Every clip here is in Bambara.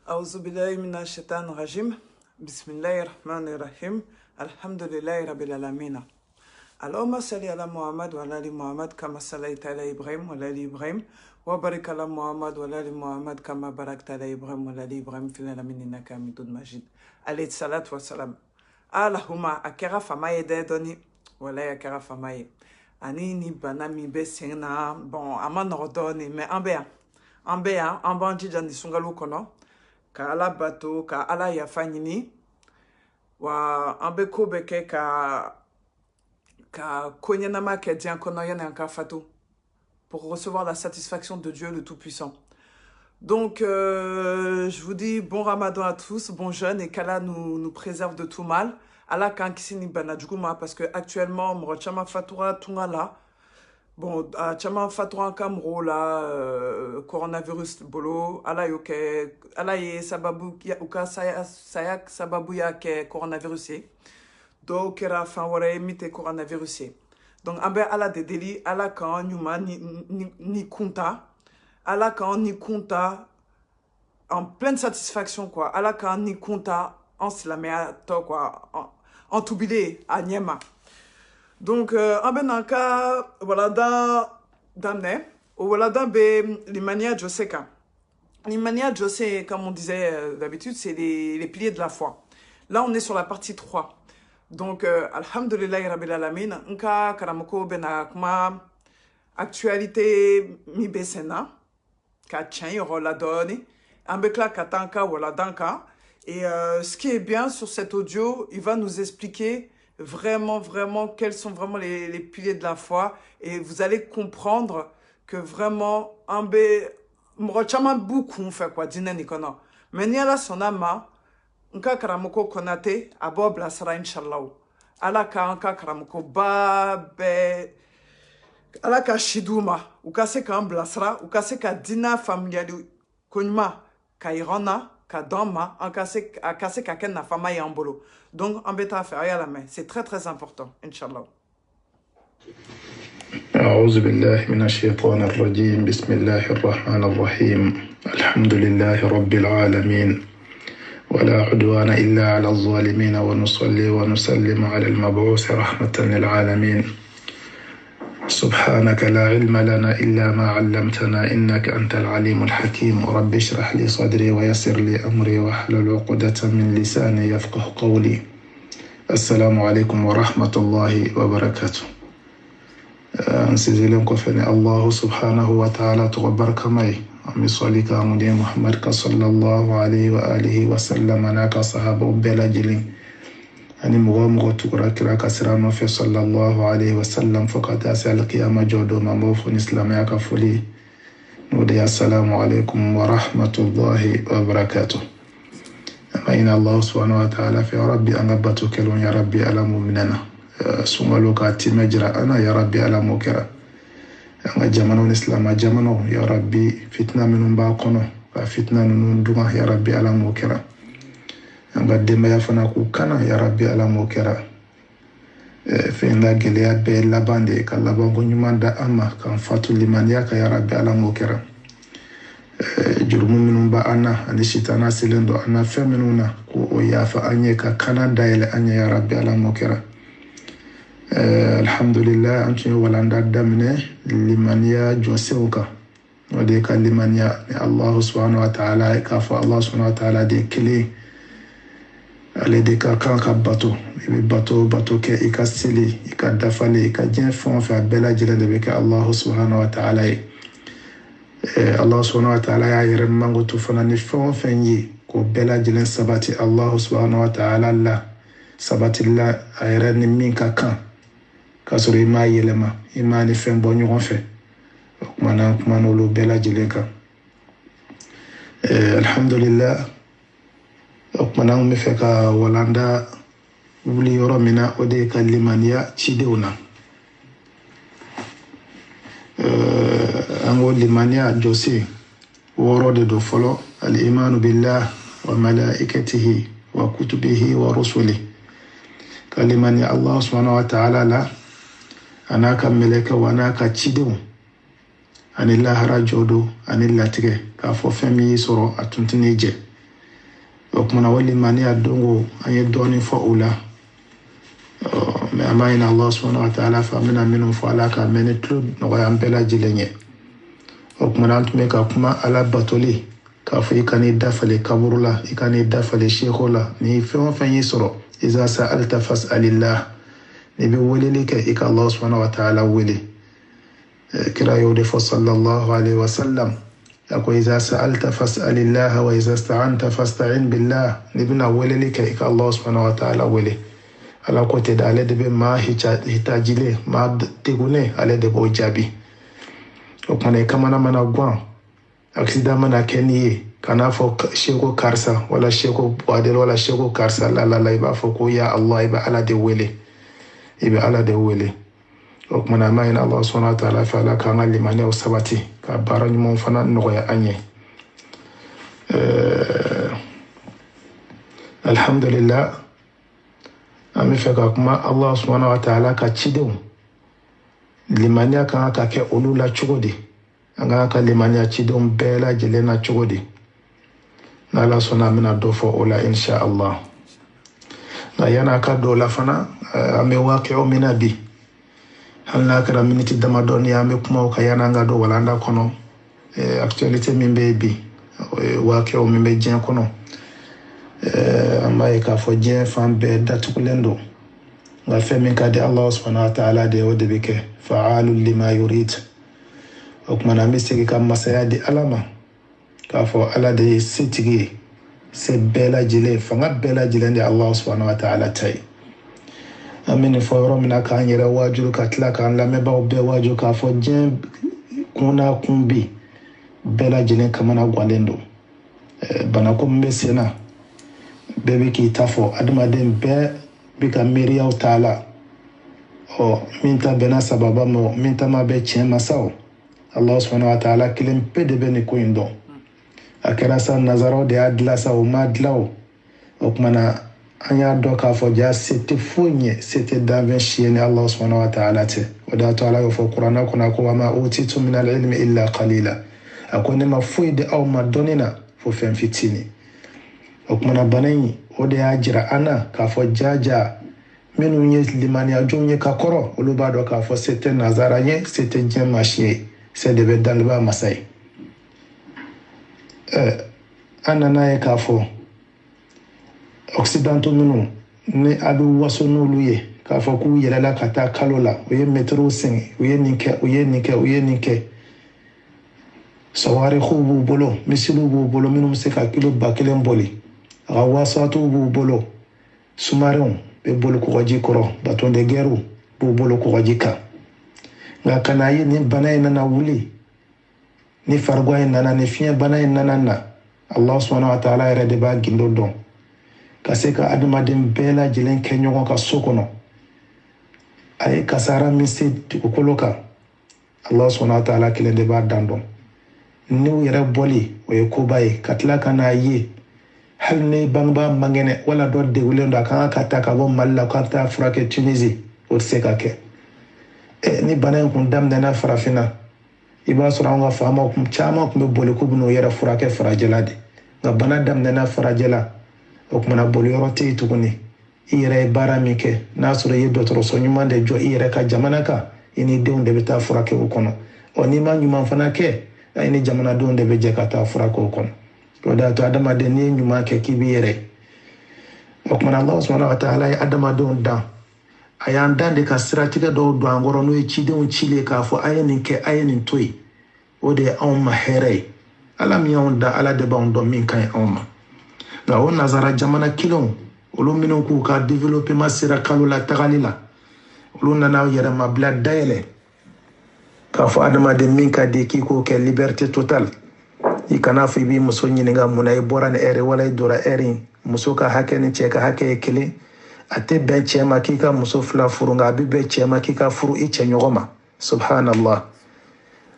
أعوذ بالله من الشيطان الرجيم بسم الله الرحمن الرحيم الحمد لله رب العالمين اللهم صل على محمد وعلى آل محمد كما صليت على إبراهيم وعلى آل إبراهيم وبارك على محمد وعلى آل محمد كما باركت على إبراهيم وعلى آل إبراهيم في العالمين إنك حميد مجيد عليه الصلاة والسلام اللهم أكرا فماي دوني ولا أكرا فماي ani ni bana mi be sena bon ama nordoni mais ambea ambanji jandi sungalo kono ka ala bato ka ala yafanyini wa ambe kobeke ka konyana ma ke dian kono yana ka fatu pour recevoir la satisfaction de Dieu le Tout-Puissant. Donc je vous dis bon Ramadan à tous, bon jeûne et qu'Allah nous préserve de tout mal. Allah kan kisini bana djuguma parce que actuellement mo chama fatura tungala bon chama fatura kamro la coronavirus bolo ala yoke ala ye sababu ya uka saya sababu ya ke coronavirus donc era fan wore mite coronavirus donc ambe ala de deli ala kan nyuma ni kunta ala kan ni kunta en pleine satisfaction quoi ala kan ni kunta en slamé to quoi en toubilé à Nyema. Donc en benanka voilà damne ou voilà dambe l'imania joseka. L'imania jose comme on disait d'habitude c'est les piliers de la foi. Là on est sur la partie 3. Donc alhamdulillah rabbil alamin nka karamoko benakma actualité mi besena ka chen rola doni ambekla katanka wala danka. Et ce qui est bien sur cet audio, il va nous expliquer vraiment quels sont vraiment les piliers de la foi. Et vous allez comprendre que vraiment, beaucoup fait quoi, mais ni ala sonama, nka karamoko konate, abo blasra inshallah. Ala ka nka karamoko babe, ala ka shiduma, ukase ka blasra, ukase ka dina familiali konyma, ka irana, kadama akase kaken na fama yambolo. Donc en bêta faire à la main, c'est très important inchallah. أعوذ بالله من الشيطان الرجيم بسم الله الرحمن الرحيم الحمد لله رب العالمين ولا عدوان إلا على الظالمين ونصلي ونسلم على المبعوث رحمة للعالمين سبحانك لا علم لنا إلا ما علمتنا إنك أنت العليم الحكيم رب اشرح لي صدري ويسر لي أمري واحلل عقدة من لساني يفقه قولي السلام عليكم ورحمة الله وبركاته أنسيزي لكم فني الله سبحانه وتعالى تغبرك مي أمي صليك أمدي محمد صلى الله عليه وآله وسلم أناك صحابه بلا جلين ani mugo tukura kira kasirano fe sallallahu alayhi wa sallam fokata asal qiyama jodo mambo fon islam ya kafuli node assalamu alaykum wa rahmatullahi wa barakatuh amayna allah subhanahu wa ta'ala fi rabbi angabatu kelon ya rabbi ala mu'minana sungalo ka timajra ana ya rabbi ala mukira anga jamano islam jamano ya rabbi fitna minum ba kono fitna nun duma ya rabbi ala mukira anga demba ya fana ku kana ya rabbi ala mokera fe nda geleya be labande ka labango nyumanda ama kan fatu limaniya ka ya rabbi ala mokera jurumu minun ba ana ani shitana silendo ana feminuna ko o yafa anye ka kana daile anye ya rabbi ala mokera alhamdulillah antu walanda damne limaniya joseuka wade ka limaniya Allah subhanahu wa ta'ala ka fa Allah subhanahu wa ta'ala de kili ale de ka kan ka bato ibi bato ke ika sili ika dafale ika jen fon fa bela jira de be ka Allah subhanahu wa ta'ala Allah subhanahu wa ta'ala ya yere mango to fana ni fon fenyi ko bela jira sabati Allah subhanahu wa ta'ala la sabati la ayere ni min ka kan ka sori ma yelema imani fen bo nyon fe mana lo bela jira ka alhamdulillah manang mi feka walanda wuli yoro mina ode ka limaniya chidewna ango limaniya josi woro de do folo al imanu billah wa malaikatihi wa kutubihi wa rusulihi kalimani Allah subhanahu wa ta'ala la anaka meleka wanaka chidew anilla hara jodo anilla tige ka fo fami soro atuntini je o kumana wali mani adongo anye doni fo ula me amayina Allah subhanahu wa ta'ala fa mina minum fo ala ka meni tlu no ya mbela jilenye o kumana antume ka kuma ala batoli ka fo ikani dafale kaburula ikani dafale sheikhola ni fon fanyi soro iza sa'alta fas'alillah ni bi welele ka ika Allah subhanahu wa ta'ala wele kira yode fo sallallahu alaihi wasallam yako iza sa'alta fas'alillah wa iza ista'anta fasta'in billah ni bina welele ka ika Allah subhanahu wa ta'ala wele ala kote da ale de be ma hitajile ma tegune ale de bo jabi o kana kamana mana gwan accident mana keniye kana fo sheko karsa wala sheko wadel wala sheko karsa la iba fo ko ya Allah iba ala de wele o kana ma ina Allah subhanahu wa ta'ala fa la kana limani o sabati ka barani mon fana no ya anye alhamdulillah ami feka kuma Allah subhanahu wa ta'ala ka cidew limaniya kan ka ke olula chugodi anga ka limaniya cidew bela jelena chugodi na Allah sona mina dofo ola insha Allah na yana ka dola fana ame waqi'u mina bi halna kara miniti dama doni ame kuma ka yana nga do wala nda kono actualité mimbe bi waqi'u mimbe jen kono amma ka fo jen fan be datukulendo nga femi ka de Allah subhanahu wa ta'ala de wode beke fa'alul lima yurid okmana misiki kam masaya di alama ka fo ala de sitigi se bela jile fanga bela jile de Allah subhanahu wa ta'ala tay amini fo romina ka nyere wajuru ka tla kan la me ba be waju ka fo jen kuna kumbi bela jile kamana gwalendo bana ko mbesena bebe ki tafo adamaden be bika miriya taala o minta bena sababa mo minta ma be chema saw Allah subhanahu wa ta'ala kilim pede beni ko indo akera sa nazaro de adla sa o madlaw o kumana anya do ka fo ja c'était fonye c'était daven chiene Allah subhanahu wa ta'ala te wada ta'ala fo qur'ana kuna ko ma utitu min al-ilmi illa qalila akone ma fuide aw ma donina fo fen fitini okumana banani ode ajira ana ka fo jaja menu nye limani ajonye ka koro olubado ka fo c'était nazaranye c'était bien marché c'est de bedalba masai ana nae ka fo occidentaux menu ne adu wasono luye ka fo ku yelela kata kalola oye metro 5 oye nike sawari khubu bolo misilu bolo minu musika kilo bakelen boli rawasatu bolo sumaron be bolo ko jikoro baton de guerre bolo ko jika nga kanayi ni banay nana wuli ni fargoy nana ni fiya banay nana Allah subhanahu wa ta'ala ere de ba gindo don kaseka adama dem bela jilen kenyo ka sokono ay kasara misi ko koloka Allah subhanahu wa ta'ala kile de ba dandon ni yere boli o e ko bay katla kana yi hal ne bangba mangene wala do de wulendo kan ka ta ka bo malla ka ta frake Tunisie o seka ke ni banen kun dam na farafina iba sura nga fama kum chama kum boli ko buno yere frake farajelade nga bana dam na farajela o kuma na boli rote tukuni ire baramike nasura yedo toro so nyuma de jo ire ka jamana ka ini de unde beta frake o kono oni ma nyuma fana ke ini jamana de unde be je ka ta frake o kono wada to adama de ni nyuma ke kibire o kuma Allah subhanahu wa ta'ala ya adama de unda ayan dande ka strategy do angoro no e chide on chile ka fo ayenin ke ayenin toy ode on mahere alam yonda ala de ba on do min kan on na on nazara jamana kilon olu minu ku ka developer masira kalula tagalila olu nana yere mabla daele ka fo adama de min ka de ki ko ke liberté totale ikana fi bi muso nyinga munay boran ere wala dora erin muso ka hakeni cheka hake kile ate ben chema kika muso fla furunga bi be chema kika furu iche nyogoma subhanallah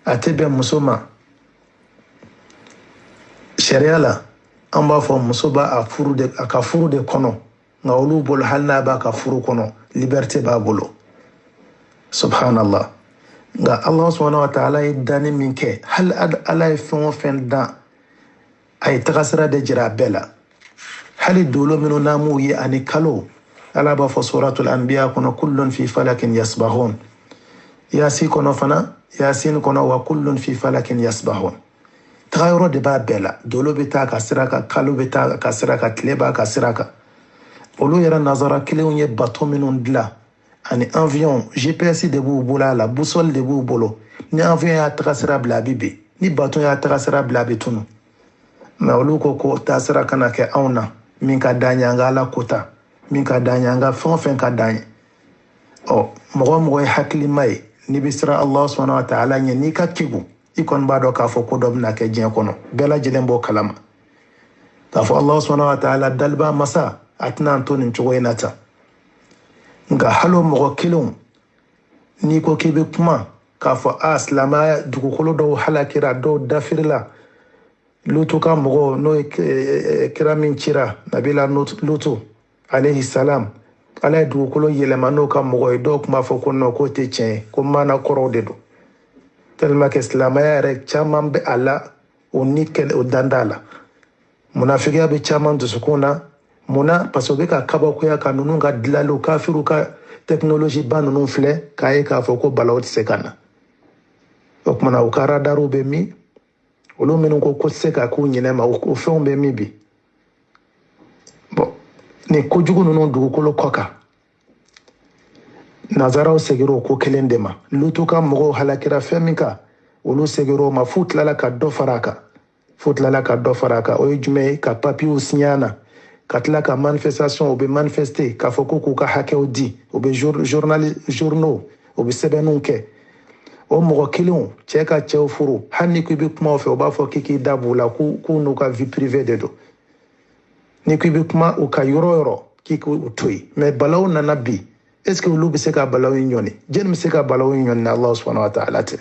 ate ben muso ma shariala amba fo muso ba a furu de aka furu de kono nga olu bol halna ba ka furu kono liberté ba bolo subhanallah nga Allah subhanahu wa ta'ala idani minke hal ala fon fen da ay tagasra de jira bela hali dolo minu namu ye ani kalo ala ba fo suratul anbiya kono kullun fi falakin yasbahun yasin kono fana yasin kono wa kullun fi falakin yasbahun tagayro de ba bela dolo bita ka siraka kalo bita ka siraka tleba ka siraka olu yara nazara kilin ye bateau minnu dilan ani avion GPS de b'u bolo a la boussole de b'u bolo ni avion y'a taga sira bila a bi ben ni bateau y'a taga sira bila a bɛ tunu mais olu ko taa sira kana kɛ anw na min ka d'an ye an ka Ala kota min ka d'an ye an ka fɛn o fɛn ka d'an ye ɔ mɔgɔ o mɔgɔ ye hakilima ye n'i bɛ siran Allah subhanahu wa ta'ala ɲɛ n'i ka kegu i kɔni b'a dɔn k'a fɔ ko dɔ bɛna kɛ diɲɛ kɔnɔ bɛɛ lajɛlen b'o kalama k'a fɔ Allah subhanahu wa ta'ala daliba masa a tɛna an to nin cogo in na tan nka halo mɔgɔ kelenw n'i ko k'i bɛ kuma k'a fɔ silamɛya dugukolo dɔw halakira dɔw dafirila lutu ka mɔgɔ n'o ye kira min cira nabila lutu alayhi salam ala ye dugukolo yɛlɛma n'o ka mɔgɔ ye dɔw tun b'a fɔ ko non k'o tɛ tiɲɛ ye ko maana kɔrɔw de don tellement que silamɛya yɛrɛ caman bɛ a la o ni kɛlɛ o danda la munafigiya bɛ caman dusukun na munna parce que o bɛ ka kabakoya ka ninnu ka dilanliw kafiru ka technologie ba ninnu filɛ k'a ye k'a fɔ ko balaw tɛ se ka na o kumana u ka radariw bɛ min olu minnu ko tɛ se ka k'u ɲinɛ o fɛnw bɛ min bi bon nin kojugu ninnu dugukolo kɔ kan nazaraw segira o ko kelen de ma lutu ka mɔgɔw halakira fɛn min kan olu segira o ma f'u tilala ka dɔ fara a kan o ye jumɛn ye ka papiyew signé na ka tila ka manifestation o bɛ manifester k'a fɔ ko k'u ka hakɛw di o bɛ journaux o bɛ sɛbɛnniw kɛ o mɔgɔ kelenw cɛ ka cɛw furu hali ni ko i bɛ kuma o fɛ o b'a fɔ k'i k'i da b'u la k'u n'u ka vie privée de don ni ko i bɛ kuma u ka yɔrɔ o yɔrɔ k'i k'u to yen mais balaw nana bi est ce que olu bɛ se ka balaw in ɲɔni jɛni bɛ se ka balaw in ɲɔni ni Allah subhanahu wa ta'ala tɛ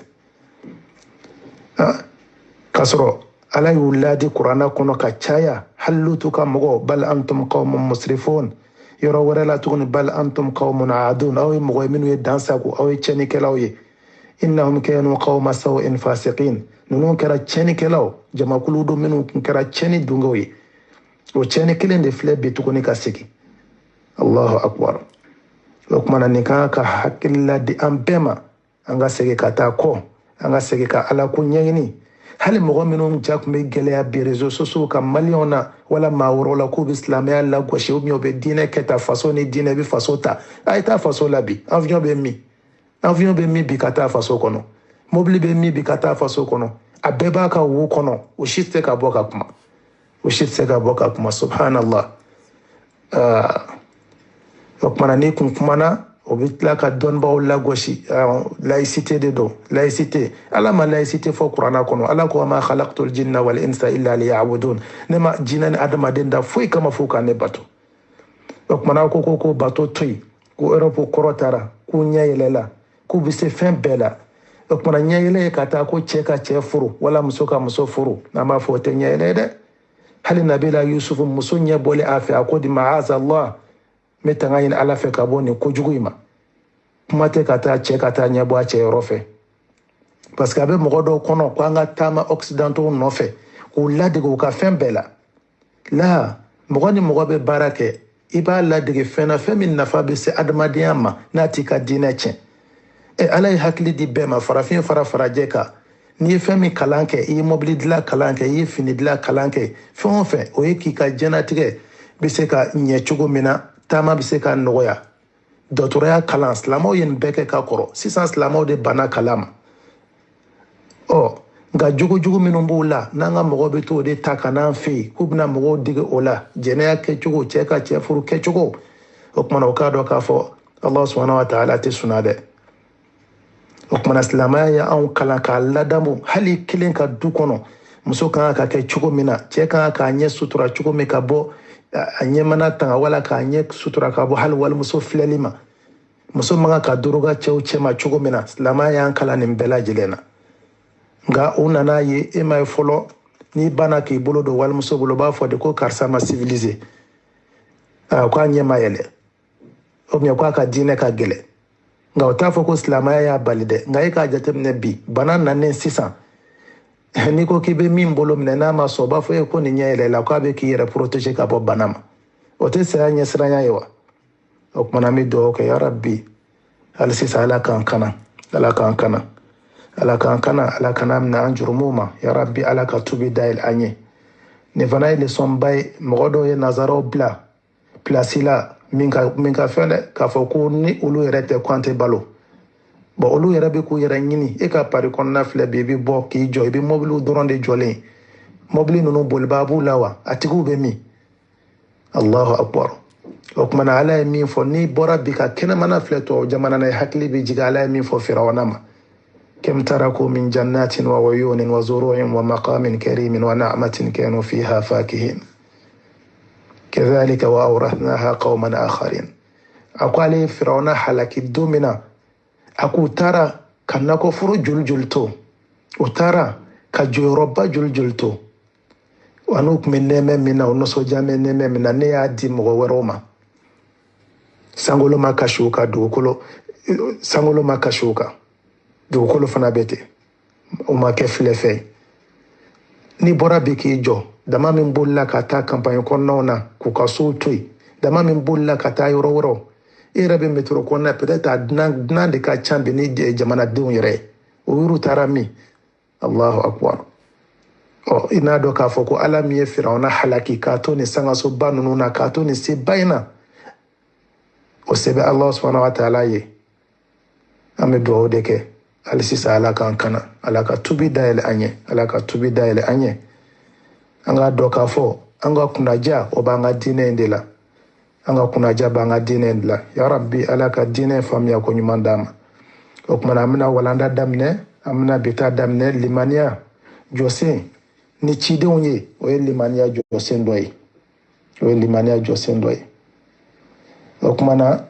k'a sɔrɔ ala y'u ladi kuranna kɔnɔ ka caya hali lutu ka mɔgɔ bal antum qawmun musrifun yɔrɔ wɛrɛ la tuguni bal antum qawmun aadun aw ye mɔgɔ ye minnu ye dansago aw ye tiɲɛnikɛlaw ye innahum kanu qawma sawin fasiqin ninnu kɛra tiɲɛnikɛlaw jamakulu don minnu tun kɛra tiɲɛni dungaw ye o tiɲɛni kelen de filɛ bi tuguni ka segin Allahu akbar o kumana nin kan ka hakilila di an bɛɛ ma an ka segin ka taa kɔ an ka segin ka ala ko ɲɛɲini hali mɔgɔ minnu ja tun bɛ gɛlɛya bi réseaux sociaux ka maliyɛnw na wala maa wɛrɛw la k'u bɛ silamɛya lagosi ou bien u bɛ diinɛ kɛ ta faso ni diinɛ bɛ faso ta a ye taa faso la bi avion bɛ min bi ka taa faso kɔnɔ mobili bɛ min bi ka taa faso kɔnɔ a bɛɛ b'a ka wo kɔnɔ o si tɛ se ka bɔ ka kuma subhanallah o kumana n'i kun kumana o bɛ tila ka dɔnnibaaw lagosi laïcité de don laïcité ala ma laïcité fɔ kuranna kɔnɔ ala ko ma khalaqtul jinna wal insa illa liya'budun ne ma jinɛ ni adamaden da foyi kama fo ka ne bato o kumana ko bato to yen ko Europe kɔrɔtara k'u ɲɛ yɛlɛla k'u bɛ se fɛn bɛɛ la o kumana ɲɛyɛlɛ ye ka taa ko cɛ ka cɛ furu wala muso ka muso furu n'an b'a fɔ o tɛ ɲɛyɛlɛ ye dɛ hali nabila Yusuf muso ɲɛ bɔlen a fɛ a ko di ma'azallah n bɛ tanga ɲini ala fɛ ka bɔ nin kojugu in ma kuma tɛ ka taa cɛ ka taa ɲɛbɔ a cɛ yɔrɔ fɛ parce que a bɛ mɔgɔ dɔw kɔnɔ ko an ka taama occidentaux nɔfɛ k'u ladege u ka fɛn bɛɛ la mɔgɔ ni mɔgɔ bɛ baara kɛ i b'a ladege fɛn na fɛn min nafa bɛ se adamadenya ma n'a t'i ka diinɛ tiɲɛ ala ye hakili di bɛɛ ma farafin fara farajɛ kan n'i ye fɛn min kalan kɛ i ye mobili dilan kalan kɛ i ye fini dilan kalan kɛ fɛn o fɛn o ye k'i ka diɲɛlatigɛ bɛ se ka ɲɛ cogo min na taama bɛ se ka nɔgɔya dɔgɔtɔrɔya kalan silamɛw ye nin bɛɛ kɛ ka kɔrɔ sisan silamɛw de banna kalan ma nka jogojugu minnu b'u la n'an ka mɔgɔw bɛ t'o de ta ka n'an fɛ yen k'u bɛna mɔgɔw dege o la jɛnɛya kɛcogo cɛ ka cɛ furu kɛcogo o kumana o k'a dɔn k'a fɔ Allah subhanahu wa ta'ala tɛ sɔnna dɛ o kumana silamɛya ye anw kalan k'a ladamu hali kelen ka du kɔnɔ muso kan ka kɛ cogo min na cɛ kan k'a ɲɛ sutura cogo min ka bɔ a ɲɛmana tanga wala k'a ɲɛ sutura ka bɔ hali walimuso filɛli ma muso man ka doroga cɛw cɛ ma cogo min na silamɛya y'an kalan nin bɛɛ lajɛlen na nka u nana ye e ma ye fɔlɔ n'i banna k'i bolo don walimuso bolo b'a fɔ de ko karisa ma civiliser k'a ɲɛ ma yɛlɛ ou bien k'a ka diinɛ ka gɛlɛn nka o t'a fɔ ko silamɛya y'a bali dɛ nka e k'a jateminɛ bi bana nanen sisan n'i ko k'i bɛ min bolo minɛ n'a ma sɔn o b'a fɔ ko nin ɲɛ yɛlɛla k'a bɛ k'i yɛrɛ protéger ka bɔ bana ma o tɛ saya ɲɛsiranya ye wa o kumana mi dugawu kɛ ya rabbi hali sisan ala k'an kana ala k'an kana ala k'an kana ala kana minɛ an jurumu ma ya rabbi ala ka tubi dayɛlɛ an ye nin fana ye lesɔnba ye mɔgɔ dɔw ye nazaraw bila pilasi la min ka fɛn dɛ k'a fɔ ko ni olu yɛrɛ tɛ ko an tɛ balo bon olu yɛrɛ bɛ k'u yɛrɛ ɲini e ka pari kɔnɔna filɛ bi i bɛ bɔ k'i jɔ i bɛ mɔbiliw dɔrɔn de jɔlen mɔbili ninnu bolibaa b'u la wa a tigiw bɛ min allahu akbar o kumana ala ye min fɔ n'i bɔra bi ka kɛnɛmana filɛ tɔ jamana na i hakili bɛ jigin ala ye min fɔ firawuna ma كم تركوا من جنات وعيون وزروع ومقام كريم ونعمة كانوا فيها فاكهين كذلك وأورثناها قوما آخرين أقول فرعون حلك الدومنا أقول ترى كنكو فرو جلجلتو وترى كجوربا جلجلتو ونوك من نمي منا ونسو جامي نمي منا نيادي مغوروما سانغولو ما كشوكا دوكولو سانغولو ما كشوكا dugukolo fana bɛ ten o ma kɛ filɛ fɛ ni bɔra bi k'i jɔ dama min bolila ka taa campagne kɔnɔnaw na k'u ka sow to yen dama min bolila ka taa yɔrɔ wɛrɛw e yɛrɛ bɛ métro kɔnɔna peut-être a dunan de ka ca bi ni jamanadenw yɛrɛ o yɔrɔ taara min allahu akbar i n'a dɔn k'a fɔ ko ala min ye firawuna halaki k'a to nin sangasoba ninnu na k'a to nin seba in na o sɛbɛn ala subhanahu wa ta'ala ye an bɛ dugawu de kɛ hali sisan ala k'an kana ala ka tubi dayɛlɛ an ye ala ka tubi dayɛlɛ an ye an k'a dɔn k'a fɔ an ka kunnaja o b'an ka diinɛ in de la an ka kunnaja b'an ka diinɛ in de la ya rabbi ala ka diinɛ faamuya ko ɲuman d'an ma o kumana an bɛna walanda daminɛ an bɛna bita daminɛ limaniya jɔsen ni cidenw ye o ye limaniya jɔsen dɔ ye o ye limaniya jɔsen dɔ ye o kumana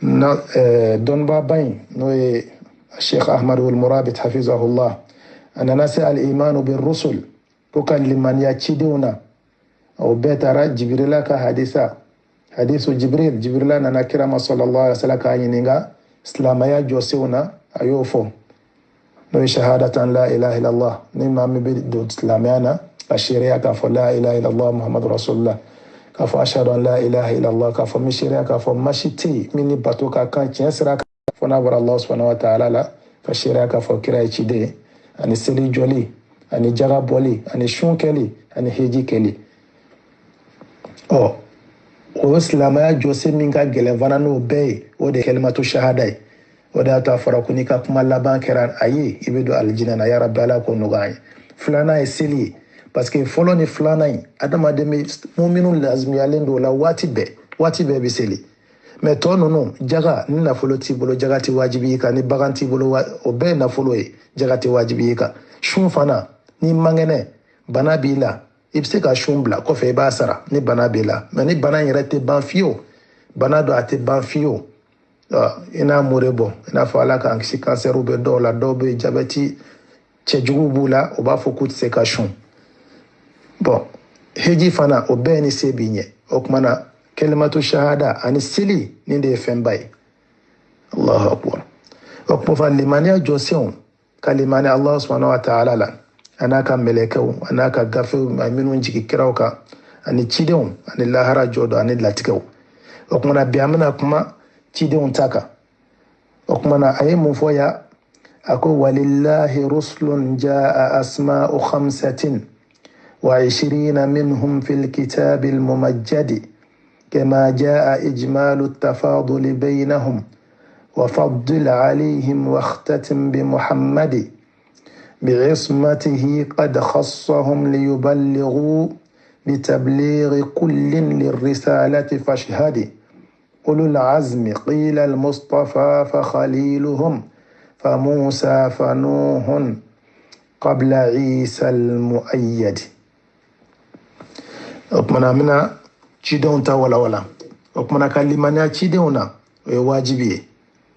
dɔnnibaba in n'o ye الشيخ أحمد والمرابط حفظه الله أنا نسأل الإيمان بالرسل وكان لمن يتشدونا أو بيتر جبريل كحديثا حديث جبريل أنا كرم صلى الله عليه وسلم كأنينغا إسلاميا جوسيونا أيوفو نو شهادة أن لا إله إلا الله نما مبدو إسلاميانا الشريعة كفو لا إله إلا الله محمد رسول الله كفو أشهد أن لا إله إلا الله كفو مشريعة كفو مشيتي مني باتوكا كان تنسرا fona bara Allah subhanahu wa ta'ala la ka shira ka fɔ kira ci de ani seli joli ani jaga boli ani shun keli ani heji keli o silamaya jɔsen min ka gɛlɛn fana n'o bɛɛ ye o de kalimatu shahada ye o de y'a to a fɔra ko n'i ka kuma laban kɛra a ye i bɛ don alijinɛ na ya rabbi ala k'o nɔgɔya an ye filanan ye seli ye parce que fɔlɔ ni filanan in adamaden bɛ muminu lazimiyalen don o la waati bɛɛ bɛ seli mais tɔ ninnu jaga ni nafolo t'i bolo jaga tɛ wajibi i kan ni bagan t'i bolo o bɛɛ ye nafolo ye jaga tɛ wajibi i kan sun fana ni mankɛnɛ bana b'i la i bɛ se ka sun bila kɔfɛ i b'a sara ni bana b'i la mais ni bana in yɛrɛ tɛ ban fiyewu bana dɔ a tɛ ban fiyewu i n'a more bɔ i n'a fɔ ala k'an kisi kansɛriw bɛ dɔw la dɔw bɛ jabɛti cɛjuguw b'u la o b'a fɔ k'u tɛ se ka sun bon heji fana o bɛɛ ni se b'i ɲɛ o kumana kalimatu shahada ani seli ni de ye fɛnba ye allahu akbar o kuma fɔ limaniya jɔsenw ka limaniya allah subhanahu wa ta'ala la a n'a ka mɛlɛkɛw a n'a ka gafew a minnu jigi kiraw kan ani cidenw ani lahara jɔ dɔ ani latigɛw o kumana bi an bɛna kuma cidenw ta kan o kumana a ye mun fɔ ya a ko walillahi rusulun jaa asma'u khamsatin wa 20 minhum fil kitabil mumajjadi كما جاء إجمال التفاضل بينهم وفضل عليهم واختتم بمحمد بعصمته قد خصهم ليبلغوا بتبليغ كل للرسالة فاشهد أولو العزم قيل المصطفى فخليلهم فموسى فنوح قبل عيسى المؤيد أطمنا cidenw ta walawala o kumana ka limaniya cidenw na o ye wajibi ye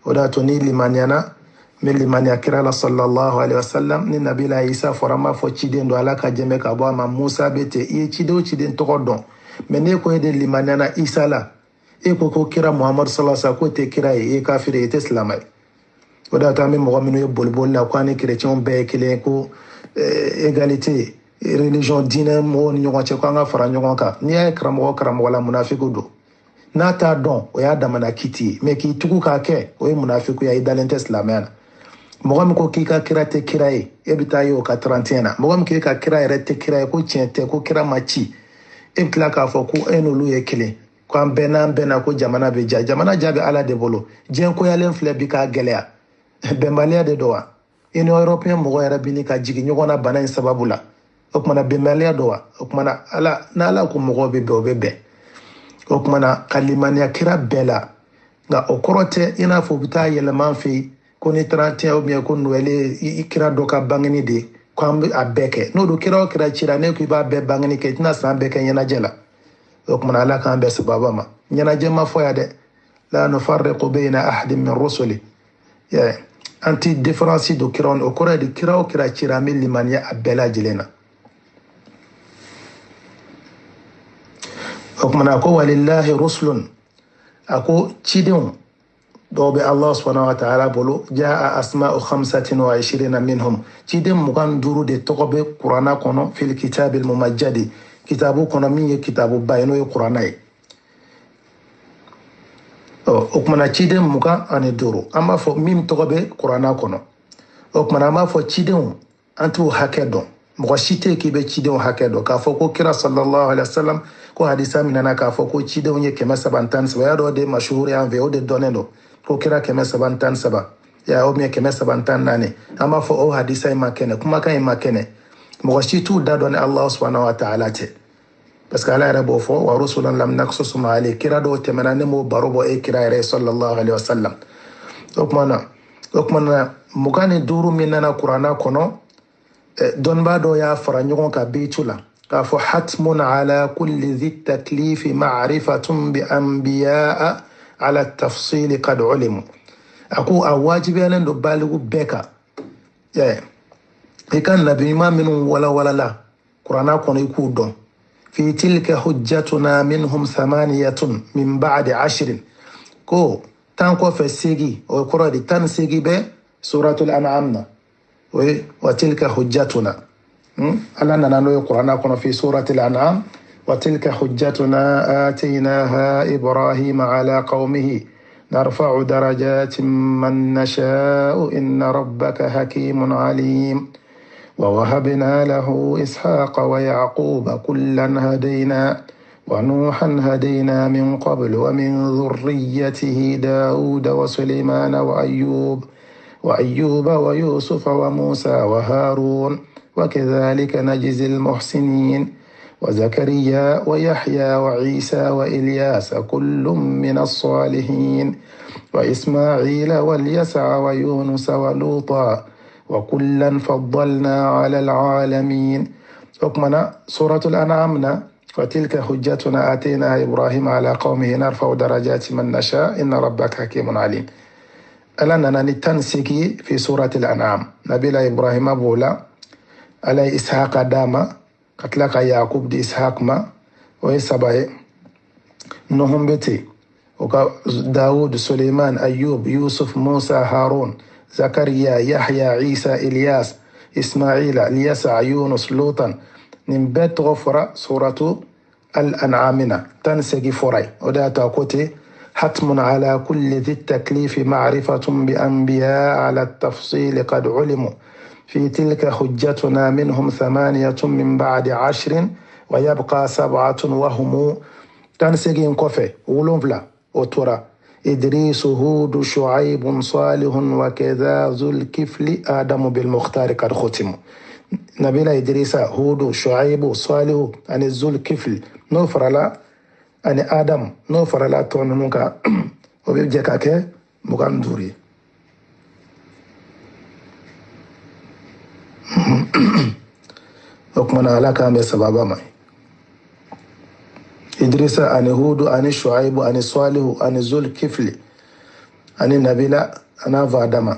o de y'a to ni limaniyana min limaniya kira la sallallahu alaihi wasallam ni nabila isa fɔra an b'a fɔ ciden don ala ka jɛmɛ ka bɔ a ma musa bɛ ten i ye ciden o ciden tɔgɔ dɔn mais n'e ko e de limaniyana isa la e ko ko kira muhamadu sallallahu alaihi wasallam k'o tɛ kira ye e ye kafiri ye e tɛ silamɛ ye o de y'a to an bɛ mɔgɔ minnu ye boliboli la ko an ni kerecɛnw bɛɛ ye kelen ye ko égalité religion diinɛ mɔgɔw ni ɲɔgɔn cɛ ko an ka fara ɲɔgɔn kan n'i y'a ye karamɔgɔ la munafiku don n'a t'a dɔn o y'a damana kiti ye mais k'i tugu k'a kɛ o ye munafikuya i dalen tɛ silamɛya na mɔgɔ min ko k'i ka kira tɛ kira ye e bɛ taa ye o ka 31 na mɔgɔ min k'e ka kira yɛrɛ tɛ kira ye ko tiɲɛ tɛ ko kira ma ci e bɛ tila k'a fɔ ko e n'olu ye kelen ko an bɛɛ n'an bɛnna ko jamana bɛ ja jamana ja bɛ ala de bolo diɲɛ koyalen filɛ bi k'a gɛlɛya bɛnbaliya de don wa union européenne mɔgɔ yɛrɛ bi ni ka jigin ɲɔgɔn na bana in sababu la o kumana bɛnbaliya don wa o kumana ala n'ala ko mɔgɔw bɛ bɛn o bɛ bɛn o kumana ka limaniya kira bɛɛ la nka o kɔrɔ tɛ i n'a fɔ u bɛ taa yɛlɛma an fɛ yen ko ni 31 ou bien ko Noël i kira dɔ ka bangeni de ko an bɛ a bɛɛ kɛ n'o don kira o kira cira ne ko i b'a bɛɛ bangeni kɛ i tɛna san bɛɛ kɛ ɲɛnajɛ la o kumana ala k'an bɛɛ sababa ma ɲɛnajɛ ma fɔ ya dɛ la nufarriqu bayna ahadin min rusuli an ti différence do kira o kɔrɔ de kira o kira cira an bɛ limaniya a bɛɛ lajɛlen na o kumana ko walillahi rusulun a ko cidenw dɔw bɛ Allah subhanahu wa ta'ala bolo jaa asma'u 25 minhum ciden 25 de tɔgɔ bɛ kuranna kɔnɔ fil kitabil mumajjadi kitabu kɔnɔ min ye kitabu ba ye n'o ye kuranna ye o kumana ciden 25 an b'a fɔ min tɔgɔ bɛ kuranna kɔnɔ o kumana an b'a fɔ cidenw an t'u hakɛ dɔn mɔgɔ si tɛ k'i bɛ cidenw hakɛ dɔn k'a fɔ ko kira sallallahu alaihi wasallam ko hadisa min nana k'a fɔ ko cidenw ye 313 ya dɔ de mashhur yan fɛ o de dɔnnen don ko kira 313 ya o bien 314 an b'a fɔ o hadisa in ma kɛnɛ kumakan in ma kɛnɛ mɔgɔ si t'u da dɔn ni Allah subhanahu wa ta'ala tɛ parce que ala yɛrɛ b'o fɔ wa rusulan lam naqsusum alayhi kira dɔw tɛmɛna ne m'o baro bɔ e kira yɛrɛ sallallahu alaihi wasallam o kumana 25 min nana kuranna kɔnɔ dɔnnibaa dɔw y'a fara ɲɔgɔn kan biitu la k'a fɔ hatmun ala kulli dhi taklifi ma'rifatun bi anbiya'a ala tafsili qad ulimu a ko a wajibiyalen don baligu bɛɛ kan i ka nabi ɲuman minnu walawalala kuranna kɔnɔ i k'u dɔn fi tilka hujjatuna minhum 8 min ba'di 10 ko tan kɔfɛ segi o kɔrɔ de 18 bɛ suratul an'am na وتلك حجتنا ألا ننالو القرآن كنا في سورة الأنعام وتلك حجتنا آتيناها إبراهيم على قومه نرفع درجات من نشاء إن ربك حكيم عليم ووهبنا له إسحاق ويعقوب كلا هدينا ونوحا هدينا من قبل ومن ذريته داود وسليمان وأيوب ويوسف وموسى وهارون وكذلك نجزي المحسنين وزكريا ويحيى وعيسى وإلياس كل من الصالحين وإسماعيل واليسع ويونس ولوطا وكلا فضلنا على العالمين حكمنا سورة الأنعام وتلك حجتنا آتيناها إبراهيم على قومه نرفع درجات من نشاء إن ربك حكيم عليم ألا نناني تنسيكي في سورة الأنعام نبيلا إبراهيم بولا على إسحاق داما قتلك يعقوب دي إسحاق ما ويسابي نهم بتي وكا داود سليمان أيوب يوسف موسى هارون زكريا يحيى عيسى إلياس إسماعيل اليسع يونس لوطا نبت غفرة سورة الأنعامنا تنسيكي فوري ودا تاكوتي حتم على كل ذي التكليف معرفة بأنبياء على التفصيل قد علموا في تلك حجتنا منهم 8 من بعد 10 ويبقى 7 وهم تنسجين كفي ولنفلا وترى إدريس هود شعيب صالح وكذا ذو الكفل آدم بالمختار قد ختم نبينا إدريس هود شعيب صالح أن ذو الكفل نفر لا ani Adam n'o farala tɔ ninnu kan o bɛ jɛ ka kɛ 25 ye o kumana ala k'an bɛ sababa ma Idrisa ani Hudu ani Shuaibu ani Salihu ani Zul Kifli ani Nabila ana Adama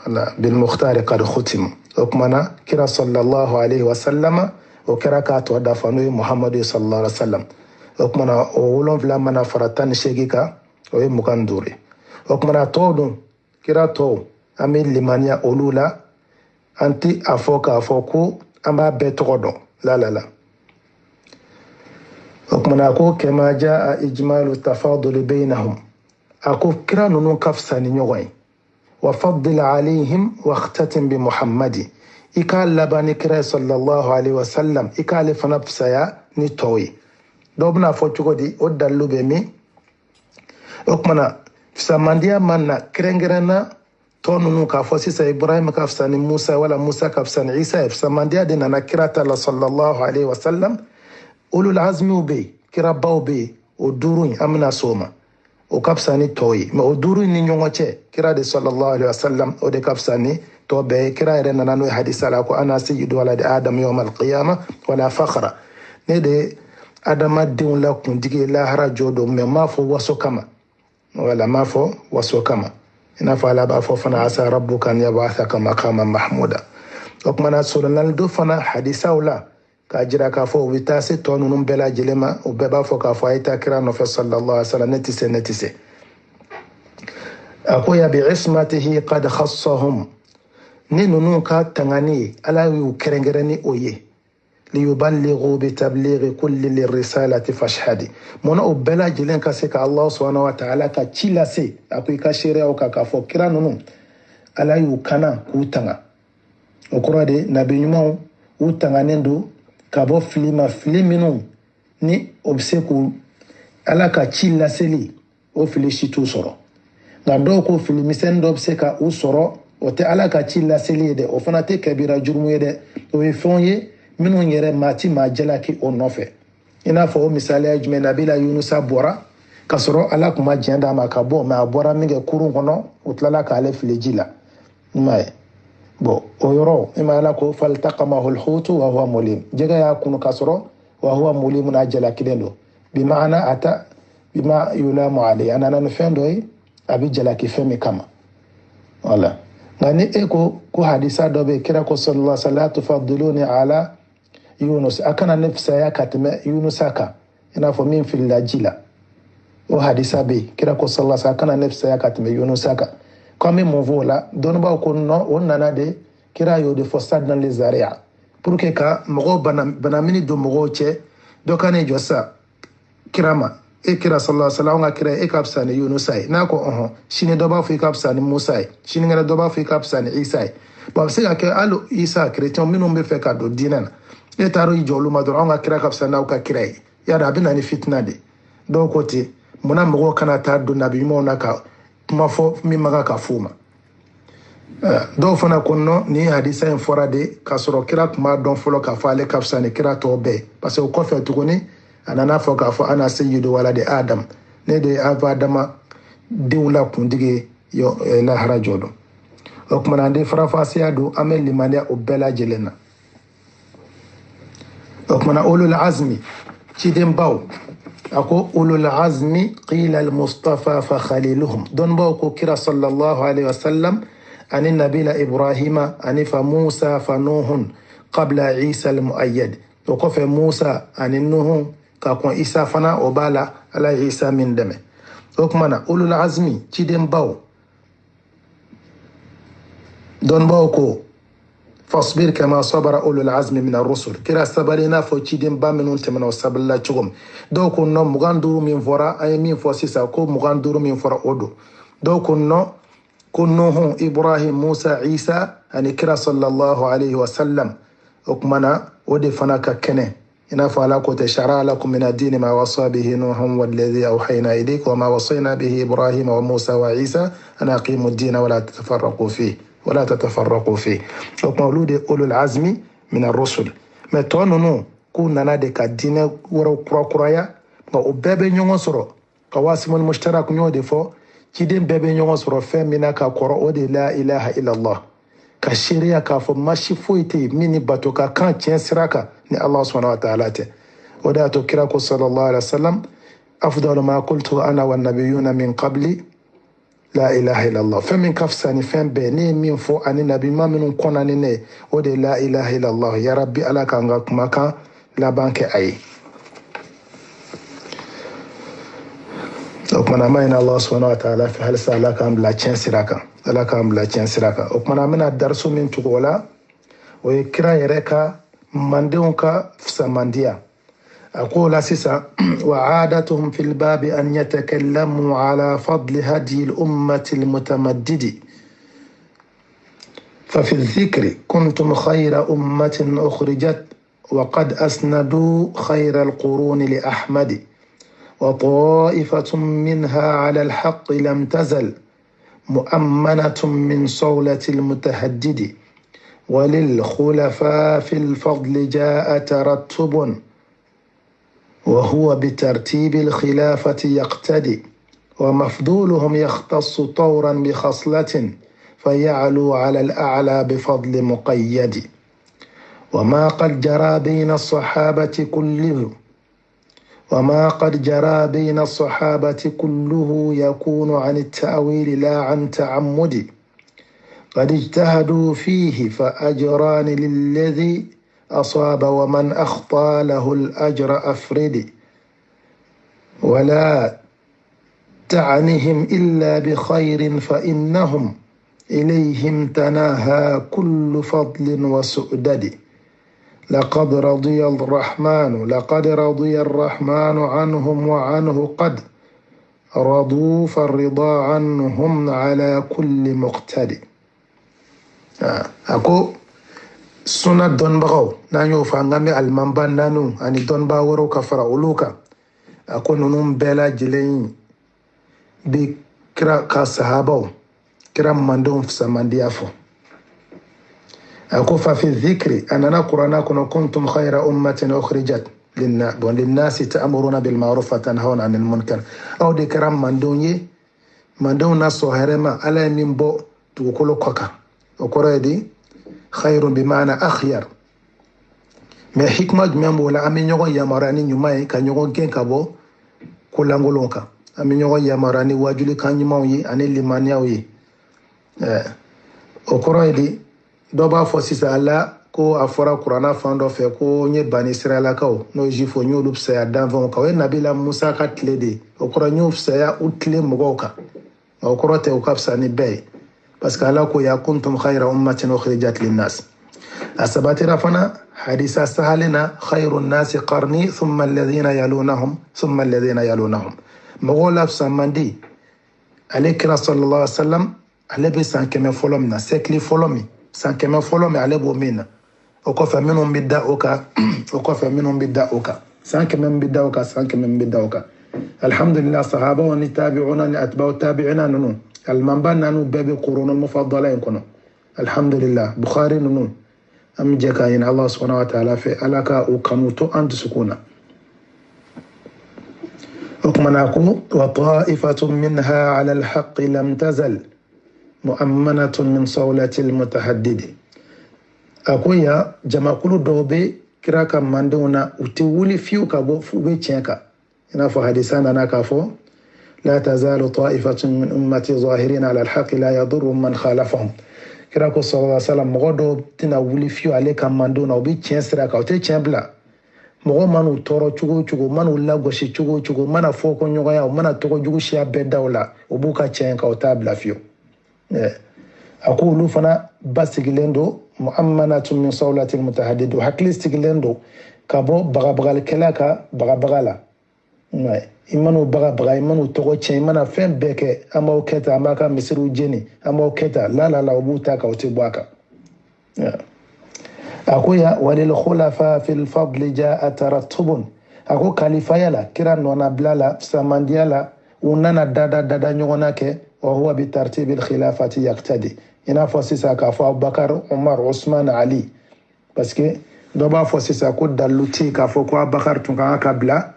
ala bil Mukhtar qad khutim o kumana kira sallallahu alaihi wasallam o kira ka to da fanu Muhammadu sallallahu alaihi wasallam o kumana o wolonfila mana fara 18 kan o ye 25 o kumana tɔw dun kira tɔw an bɛ limaniya olu la an ti a fɔ k'a fɔ ko an b'a bɛɛ tɔgɔ dɔn la okumana ko kama jaa ijmalu tafadul bainahum ako kira nunu kafsani ɲɔgɔn wa faddil alayhim waqtatin bi muhammadi ika labani kira sallallahu alaihi wasallam ika le fana fisaya ni tɔw dɔw bɛna fɔ cogo di o dalilu bɛ min o kumana fisamandiya man na kɛrɛnkɛrɛnna tɔ ninnu k'a fɔ sisan ibrahim ka fisa ni musa wala musa ka fisa ni isa ye fisamandiya de nana kira ta la sallallahu alaihi wasallam ulul azmiw bɛ yen kirabaw bɛ yen o duuru in an bɛna s'o ma o ka fisa ni tɔw ye mɛ o duuru in ni ɲɔgɔn cɛ kira de sallallahu alaihi wasallam o de ka fisa ni tɔ bɛɛ ye kira yɛrɛ nana n'o ye hadisa la ko ana sayyidu waladi adam yawm alqiyama wala fakhra ne de adamadenw la kuntigi lahara jɔ don mɛ m'a fɔ waso kama wala m'a fɔ waso kama i n'a fɔ ala b'a fɔ fana asa rabbuka an yab'athaka maqaman mahmuda o kumana solonali do fana hadisaw la k'a jira k'a fɔ u bɛ taa se tɔ ninnu bɛɛ lajɛlen ma u bɛɛ b'a fɔ k'a fɔ a ye taa kira nɔfɛ sallallahu alaihi wa sallam ne tɛ se a ko ya bi ismatihi qad khassahum ni ninnu ka tangani ye ala y'u kɛrɛnkɛrɛn ni o ye liyuballighu bitablighi kulli lirrisalati fashhadi mun o bɛɛ lajɛlen ka se ka Allah subhanahu wa ta'ala ka ci lase a ko i ka seereyaw kan k'a fɔ kira ninnu ala y'u kana k'u tanga o kɔrɔ de nabi ɲumanw u tanganen don ka bɔ fili ma fili minnu ni o bɛ se k'u ala ka ci laseli o fili si t'u sɔrɔ nka dɔw ko fili misɛnnin dɔ bɛ se ka u sɔrɔ o tɛ ala ka ci laseli ye dɛ o fana tɛ kabira jurumu ye dɛ o ye fɛnw ye minnu yɛrɛ maa ti maa jalaki o nɔfɛ i n'a fɔ o misaliya jumɛn nabila yunusa bɔra ka sɔrɔ ala tun ma diɲɛ d'a ma ka bɔ mɛ a bɔra min kɛ kurun kɔnɔ o tilala k'ale fili ji la i m'a ye bon o yɔrɔ i ma ala ko faltaqamahu alhutu wa huwa mulim jɛgɛ y'a kunu ka sɔrɔ wa huwa mulim n'a jalakilen don bimaana ata bima yulamu alayhi a nana ni fɛn dɔ ye a bɛ jalaki fɛn min kama wala nka ni e ko hadisa dɔ bɛ yen kira ko sallallahu alaihi wa sallam la tufaddiluni ala yunus a kana ne fisaya ka tɛmɛ yunusa kan i n'a fɔ min filila ji la o hadisa bɛ yen kira ko sallallahu alaihi wa sallam a kana ne fisaya ka tɛmɛ yunusa kan ko an bɛ mun fɔ o la dɔnnibaaw ko nɔ o nana de kira y'o de fɔ sadnan li zaria pour que ka mɔgɔw banamini don mɔgɔw cɛ dɔ ka ne jɔ sa kira ma e kira sallallahu alaihi wa sallam an ka kira e ka fisa ni yunusa ye n'a ko ɔhɔn sini dɔ b'a fɔ i ka fisa ni musa ye sinikɛnɛ dɔ b'a fɔ i ka fisa ni isa ye bon a bɛ se ka kɛ hali isa kerecɛnw minnu bɛ fɛ ka don diinɛ na e taara i jɔ olu ma dɔrɔn an ka kira ka fisa n'aw ka kira ye yada a bɛ na ni fitina de dɔw ko ten munna mɔgɔw kana taa don nabi ɲumanw na ka kuma fɔ min ma kan ka fɔ o ma dɔw fana ko nɔ nin hadisa in fɔra de k'a sɔrɔ kira tun b'a dɔn fɔlɔ k'a fɔ ale ka fisa ni kira tɔw bɛɛ parce que o kɔfɛ tuguni a nana fɔ k'a fɔ ana sayyidu waladi adam ne de ye adama denw la kuntigi ye lahara jɔ don o kumana an de farafasiya don an bɛ limaniya o bɛɛ lajɛlen na o kumana ulul azmi cidenbaw a ko ulul azmi qila al mustafa fa khaliluhum dɔnnibaw ko kira sallallahu alaihi wa sallam ani nabila ibrahima ani fa musa fa nuhun qabla isa al muayyad o kɔfɛ musa ani nuhun ka kɔn isa fana o b'a la ala ye isa min dɛmɛ o kumana ulul azmi cidenbaw dɔnnibaw ko fasbir kama sabara ulul azmi min ar-rusul kira sabari n'a fɔ cidenba minnu tɛmɛna o sabalila cogo min dɔw ko nɔ 25 min fɔra an ye min fɔ sisan ko 25 min fɔra o don dɔw ko nɔ ko nuhu ibrahim musa isa ani kira sallallahu alaihi wa sallam o kumana o de fana ka kɛnɛ i n'a fɔ ala ko tɛ shara lakum min ad-din ma wasa bihi nuhun walladhi awhayna ilayka wa ma wasayna bihi ibrahim wa musa wa isa an aqimu ad-din wa la tatafarraqu fihi ولا تتفرقوا فيه وقالوا دي أولو العزم من الرسل ما تونو كون نانا دي كدين ورو كراكرايا او بيبي نيون سورو قواسم المشترك نيو دي فو كيدين بيبي نيون سورو فمنا كا قرأ دي لا إله إلا الله كشريا كافو ماشي فويتي مني باتو كا كان تين سراكا ني الله سبحانه وتعالى ودا تو كراكو صلى الله عليه وسلم أفضل ما قلت أنا والنبيون من قبلي la ilaha illallah fɛn min ka fisa ni fɛn bɛɛ ne ye min fɔ ani nabi ma minnu kɔnna ni ne o de la ilaha illallah ya rabbi ala k'an ka kumakan laban kɛ a ye o kumana an b'a ɲini Allah subhanahu wa ta'ala fɛ halisa ala k'an bila tiɲɛ sira kan o kumana an bɛna darisu min tugu o la o ye kira yɛrɛ ka mandunka fsamandia. أقول أساسا وعادتهم في الباب أن يتكلموا على فضل هدي الأمة المتمدد، ففي الذكر كنتم خير أمة أخرجت، وقد أسندوا خير القرون لأحمد، وطائفة منها على الحق لم تزل مؤمنة من صولة المتهدد، وللخلفاء في الفضل جاء ترتب، وهو بترتيب الخلافة يقتدي، ومفضولهم يختص طورا بخصلة، فيعلو على الأعلى بفضل مقيد. وما قد جرى بين الصحابة كله يكون عن التأويل لا عن تعمد، قد اجتهدوا فيه فأجران للذي أصاب، ومن أخطى له الأجر أفرد، ولا تعنهم إلا بخير فإنهم إليهم تناهى كل فضل وسؤدد. لقد رضي الرحمن عنهم وعنه قد رضوا، فالرضا عنهم على كل مقتدي. أكو سنة دون بغو نانيو فانغامي المنبان نانو أني دون باورو كفر أولوكا. أكو ننوم بلا جلين بكرا كصحابو كرا مندوم فسماندي أفو. أكو ففي الذكر أننا قرآن كنتم خير أمة أخرجت للناس تأمرون بالمعروف وتنهون عن المنكر. أو دي كرام مندون ناس هرما على من بو توكلو كوكا وقرأ دي خير بمعنى أخير. ما حكمة جمع ولا أمين يغو يامراني نيوماي كان يغو جين كابو كولانغولونكا أمين يغو يامراني واجولي كان يماوي أني لمانياوي. وقرأ دي doba fo sisa ala ko afora qur'ana fando fe ko nye bani israila kaw no jifo nyu lup sa dan von kaw nabila musa ka tlede o qur'an nyu sa ya utle mogoka o qur'an te o kapsa ni bay parce que ala ko ya kuntum khayra ummatin ukhrijat lin nas asabati rafana hadisa sahalina khayrun nas qarni thumma alladhina yalunahum mogola samandi alayka sallallahu alayhi wasallam alabi san keme folomna sekli folomi san keme folo me ale bo mina o ko fa minum bidda oka san keme bidda oka alhamdulillah sahaba wa tabi'una ni atba'u tabi'ina nunu almanban nanu babi qurun almufaddala yankunu alhamdulillah bukhari nunu am jaka in allah subhanahu wa ta'ala fi alaka ukanuto ant sukuna ukmanakum wa ta'ifatun minha 'ala alhaqq lam tazal mu'ammanatun min sawlati almutahaddidi. Akoya jamakulu dobe kiraka mandona uti wuli fiu kabo fube chenka ina fo hadisana nakafo la tazalu ta'ifatun min ummati zahirin ala alhaq la yadurru man khalafahum. Kirako sallallahu alaihi wasallam mogodo tina wuli fiu aleka mandona obi chensira ka ote chembla mogo manu toro chugo manu lagoshi chugo mana foko nyoga ya mana toko jugu shia bedawla obuka chenka otabla fiu. أقول فنا بس جلندو مؤمنة من صولة المتحدد وحكلست جلندو كابو بغا كلاكا بغا إمانو بغا إمانو تغوشي إمانا فين بيكي أما وكتا أما كا مسيرو جيني أما وكتا لا وبوتاكا وتبواكا. أقول وللخلفاء في الفضل جاء ترتب. أقول كاليفايلا كيران وانا بلالا سامانديالا ونانا دادا نيوناكي وهو بترتيب الخلافة يقتدي. إنا فوسيسا كافو أبو بكر عمر عثمان علي parce que doba fosisa ko daluti kafo ko Abu Bakar tunga kabla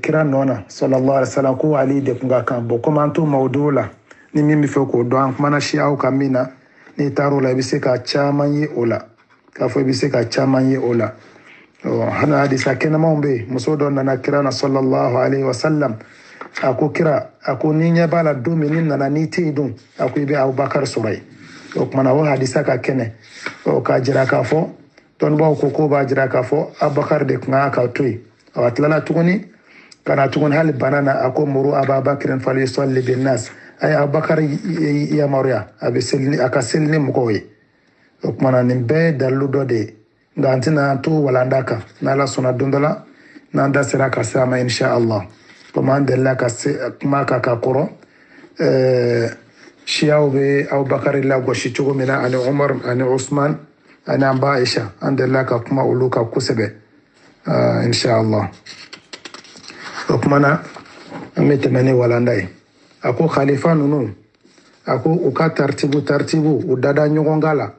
kiran nona sallallahu alaihi wasallam ko ali de kunga kan bo komanto mawdula ni mimi fe ko do an mana shi au kamina ni taro la bise ka chaman yi ola kafo bise ka chaman yi ola hana hadisa kenan mambe musodo na kirana sallallahu alaihi wasallam ako kira ako ninya bala dominin na ni tidun ako ibe Abubakar surai o kuma wa hadisa ka kene o ka jira ka fo ton ba ko ba jira ka fo Abubakar de kuma ka toy o atlana tuguni kana tugun hal banana ako muru Abubakar fal yusalli bin nas ay Abubakar ya mariya abisilni akasilni mukoyi o kuma nin be daludo de nka an tɛna to walanda kan n'ala sɔnna don dɔ la n'an da sera ka se a ma inshallah komi an delila ka se kuma kan ka kɔrɔ siyaw bɛ Abubakari lagosi cogo min na ani Umar ani Usman ani an ba Aisha an delila ka kuma olu kan kosɛbɛ inshallah o kuma na an bɛ tɛmɛ ni walanda ye a ko khalifa ninnu a ko u ka taritibu u dada ɲɔgɔn kan la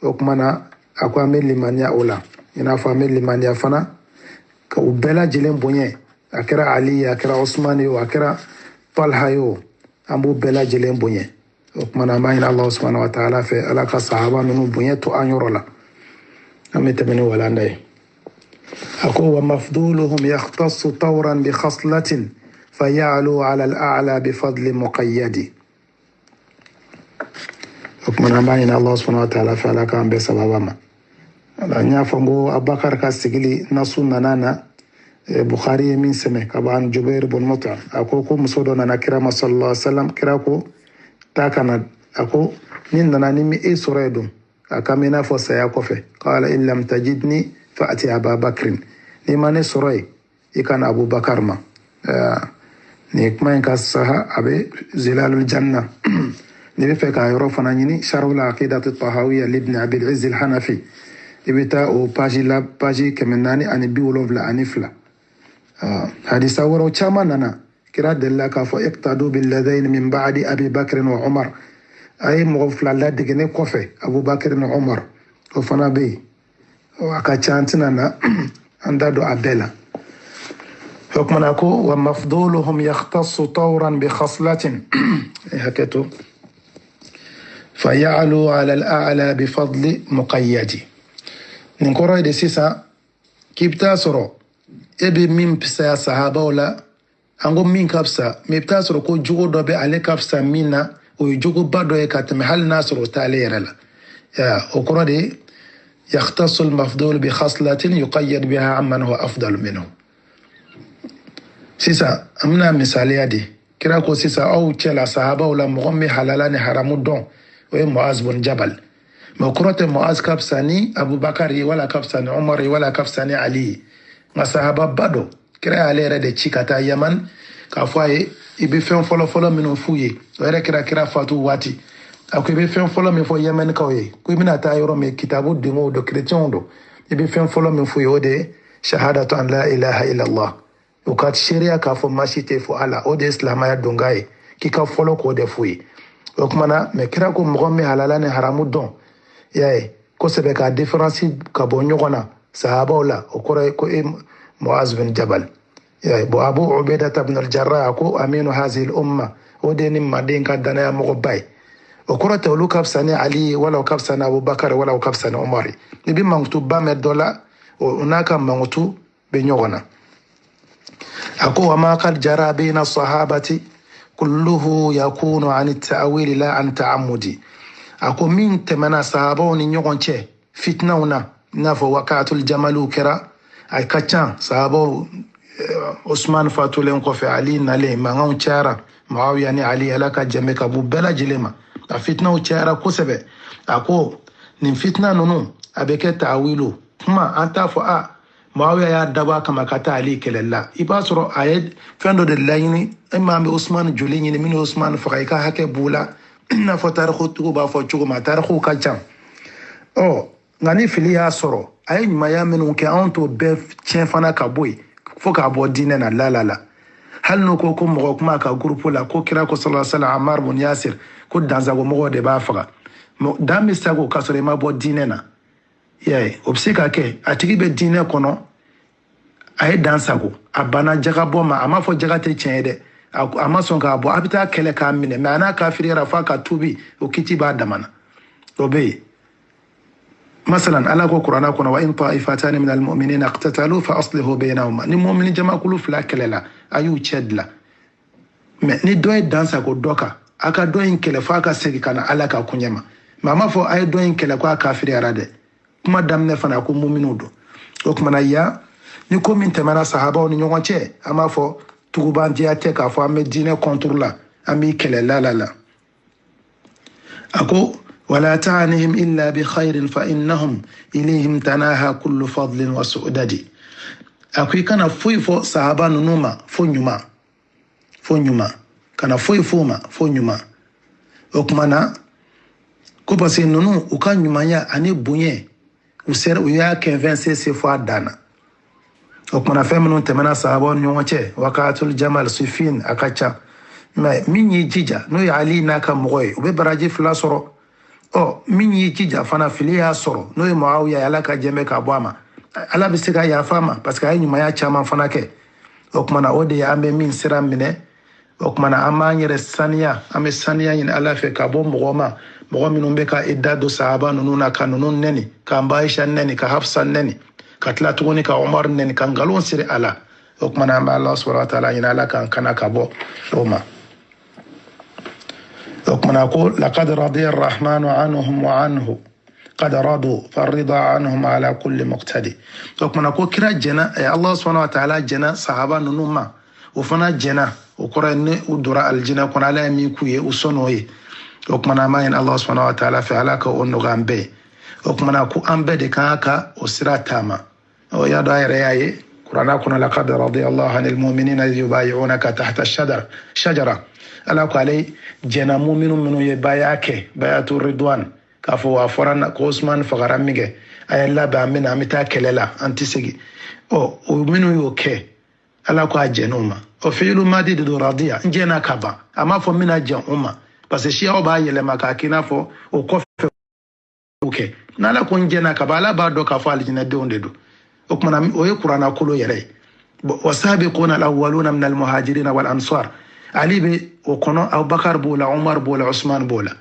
o kuma na a ko an bɛ limaniya o la i n'a fɔ an bɛ limaniya fana ka u bɛɛ lajɛlen bonya a kɛra Ali ye a kɛra Usman ye o a kɛra Talha ye o an b'u bɛɛ lajɛlen bonya o kuma na an b'a ɲini Allah subhanahu wa ta'ala fɛ ala ka sahaba ninnu bonya to an yɔrɔ la an bɛ tɛmɛ ni walanda ye a ko wa mafduluhum yakhtassu tawran bi khaslatin faya'lu ala al-a'la bi fadli muqayyadi o kuma na an b'a ɲini Allah subhanahu wa ta'ala fɛ ala k'an bɛɛ sababa ma n y'a fɔ n ko Abubakar ka sigili nasu nana na Bukhari ye min sɛmɛ ka bɔ an Jubair ibn Mut'im a ko muso dɔ nana kira ma sallallahu alaihi wasallam kira ko taa kana a ko ni nana ni mi e sɔrɔ ye don a ka mi n'a fɔ saya kɔfɛ qala in lam tajidni fa'ati Aba Bakrin ni ma ne sɔrɔ ye i kana Abubakar ma ni kuma in ka saha a bɛ Zilalul Janna ni bɛ fɛ ka yɔrɔ fana ɲini Sharhul Aqidati Tahawiyya libni Abil Izz al-Hanafi i bɛ taa o page 472 hadisa wɛrɛw caman nana kira delila k'a fɔ iqtadu billadaini min ba'di Abi Bakr wa Umar a ye mɔgɔ fila ladege ne kɔfɛ Abubakar ni Umar o fana bɛ yen a ka ca an tɛna na an da don a bɛɛ la o kumana ko wa mafduluhum yakhtassu tawran bi khaslatin hakɛ to faya'lu ala al-a'la bi fadli muqayyadi nin kɔrɔ ye de sisan k'i bɛ taa sɔrɔ e bɛ min fisaya sahabaw la an ko min ka fisa mɛ i bɛ taa sɔrɔ ko jogo dɔ bɛ ale ka fisa min na o ye jogoba dɔ ye ka tɛmɛ hali n'a sɔrɔ o t'ale yɛrɛ la o kɔrɔ de yakhtassu al-mafdul bi khaslatin yuqayyad biha amman huwa afdalu minhu sisan an bɛna misaliya de kira ko sisan aw cɛla sahabaw la mɔgɔ min bɛ halala ni haramu dɔn o ye Muaz bin Jabal mɛ o kɔrɔ tɛ Muaz ka fisa ni Abubakar ye wala ka fisa ni Umar ye wala ka fisa ni Ali ye nka sahaba ba dɔ kira y'ale yɛrɛ de ci ka taa Yaman k'a fɔ a ye i bɛ fɛn fɔlɔ minnu f'u ye o yɛrɛ kira fatu waati a ko i bɛ fɛn fɔlɔ min fɔ Yamanikaw ye ko i bɛna taa yɔrɔ min kitabu dengow don kerecɛnw don i bɛ fɛn fɔlɔ min f'u ye o de ye shahadatu an la ilaha illallah o ka seereya k'a fɔ maa si tɛ fɔ ala o de ye silamɛya donkan ye k'i ka fɔlɔ k'o de f'u ye o tuma na mɛ kira ko mɔgɔ min halala ni haramu dɔn i y'a ye kosɛbɛ ka différence ka bɔ ɲɔgɔn na sahabaw la o kɔrɔ ye ko e Muaz bin Jabal i y'a ye bon Abu Ubaidah ibn al-Jarrah ko aminu hazihi al-umma o de ye ni Maden ka danaya mɔgɔba ye o kɔrɔ tɛ olu ka fisa ni Ali ye wala o ka fisa ni Abubakar wala o ka fisa ni Umar ye i bɛ mankutuba mɛn dɔ la o n'a ka mankutu bɛ ɲɔgɔn na a ko wa ma qad jara bayna sahabati kulluhu yakunu an at-ta'wil la an ta'ammudi a ko min tɛmɛna sahabaw ni ɲɔgɔn cɛ fitnaw na i n'a fɔ waqa'atul jamalu kɛra a ka ca sahabaw Usman fatulen kɔfɛ Ali nalen mankanw cayara Muawiya ni Ali ala ka jɛmɛ ka b'u bɛɛ lajɛlen ma a fitnaw cayara kosɛbɛ a ko nin fitna ninnu a bɛ kɛ ta'wilu kuma an t'a fɔ Muawiya y'a dabɔ a kama ka taa Ali kɛlɛli la i b'a sɔrɔ a ye fɛn dɔ de laɲini e maa bɛ Usman joli ɲini min ye Usman faga i ka hakɛ b'u la i n'a fɔ tarikutigiw b'a fɔ cogo min tarikuw ka ca nka ni fili y'a sɔrɔ a ye ɲumanya minnu kɛ anw t'o bɛɛ tiɲɛ fana ka bɔ yen fo k'a bɔ diinɛ na la hali n'o ko mɔgɔ kuma ka gurupu la ko kira ko sallallahu alaihi wasallam Ammar bin Yasir ko dansago mɔgɔw de b'a faga dan bɛ sago k'a sɔrɔ i ma bɔ diinɛ na i y'a ye o bɛ se ka kɛ a tigi bɛ diinɛ kɔnɔ a ye dansago a banna jagabɔ ma a m'a fɔ jaga tɛ tiɲɛ ye dɛ a ma sɔn k'a bɔ a bɛ taa kɛlɛ k'a minɛ mɛ a n'a kafiriyara f'a ka tuubi o kiti b'a damana o bɛ yen masalan ala ko kuranna kɔnɔ wa in ta'ifatani min al-mu'minina iqtatalu fa aslihu baynahuma ni mu'mini jamakulu fila kɛlɛla a y'u cɛ dilan mɛ ni dɔ ye dansago dɔ kan a ka dɔ in kɛlɛ f'a ka segin ka na ala ka kuɲɛ ma mɛ a m'a fɔ a ye dɔ in kɛlɛ ko a kafiriyara dɛ kuma daminɛ fana ko mu'minu don o kumana ya ni ko min tɛmɛna sahabaw ni ɲɔgɔn cɛ an b'a fɔ tugubantiya tɛ k'a fɔ an bɛ diinɛ contre la an b'i kɛlɛ la a ko ولا تعنهم إلا بخير فإنهم إليهم تناهى كل فضل وسؤدد أكوي كان فويفو صحابة نوما فونيما كان فويفوما فونيما أكمنا كوباسي نونو وكان يمانيا أني بونيه وسير ويا كيفين سيفوا دانا أكمنا فمنون تمنا صحابة نيوانتي وقعت الجمال صفين أكاتشا ما مين يجيجا نوي علي ناكا مغوي وببراجي فلاسورو min yi jija fana fili ya soro no ye Muawiya ya laka jembe ka bwama ala bisika ya fama parce que ay nyuma ya chama fana ke okmana ode ya ambe min siram mine okmana amanyere saniya ame saniya yin ala fe ka bo mugoma mugominu be ka idado sahaba nununa kanunun neni ka Aisha neni ka Hafsa neni ka tlatuni ka Umar neni kan galon sire ala okmana amba Allah subhanahu wa ta'ala yin ala kan kana ka bo roma وكما نقول لقد رضي الرحمن عنهم وعنه قد رضوا فالرضا عنهم على كل مقتدي وكما نقول كرا جنا الله سبحانه وتعالى جنا صحابة ننوما وفنا جنا وقرأن ودراء الجنة كنا لا يميكوية وصنوية وكما نقول الله سبحانه وتعالى في علاقة ونغام بي وكما نقول أنبه دكاكا وسرا تاما ويا دائرة قرآن كنا لقد رضي الله عن المؤمنين إذ يبايعونك تحت شجرة ala ko ale jena mu'minu minu ye bayake bayatu ridwan ka fo wa forana ko Usman fagara mige ayalla ba amina amita kelela antisegi o minu yo ke ala ko ajenuma o fi'lu madi do radiya njena kaba ama fo mina jen umma parce que shia o ba yele makakina fo o ko fe okay nala ko njena kaba ala ba do ka fo aljina de onde do o kuma o ye qur'ana kulo yere wasabiquna alawwaluna min almuhajirin wal ansar ali be o kono Abubakar bola Umar bola Usman bola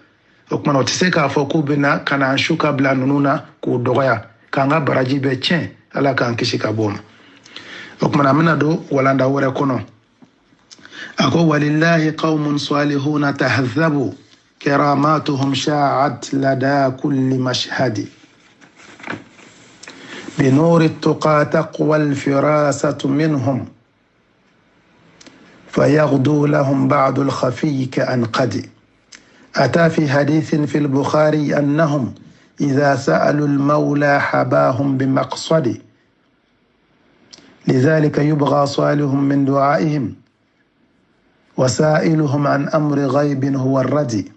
o kuma o tise ka fo ko bina kana shuka bla nununa ko dogoya kanga baraji be chen ala kan kishi ka boma o kuma amina do walanda wore kono ako walillahi qaumun salihuna tahazzabu karamatuhum sha'at lada kulli mashhadi بنور التقى تقوى الفراسة منهم فيغدو لهم بعد الخفي كأنقد أتى في حديث في البخاري أنهم إذا سألوا المولى حباهم بمقصد لذلك يبغى صالح من دعائهم وسائلهم عن أمر غيب هو الردي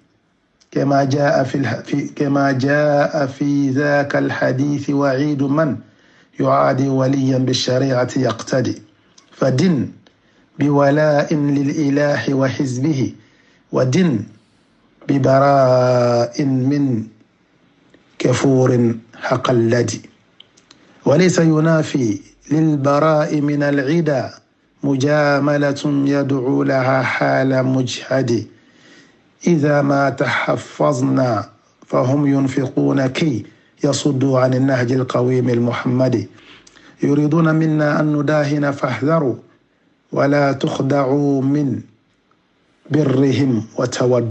كما جاء في ذاك الحديث وعيد من يعادي وليا بالشريعة يقتدي فدن بولاء للإله وحزبه ودن ببراء من كفور حق اللدي وليس ينافي للبراء من العدا مجاملة يدعو لها حال مجهد إذا ما تحفظنا فهم ينفقون كي يصدوا عن النهج القويم المحمدي يريدون منا أن نداهن فاحذروا ولا تخدعوا من برهم وتودوا.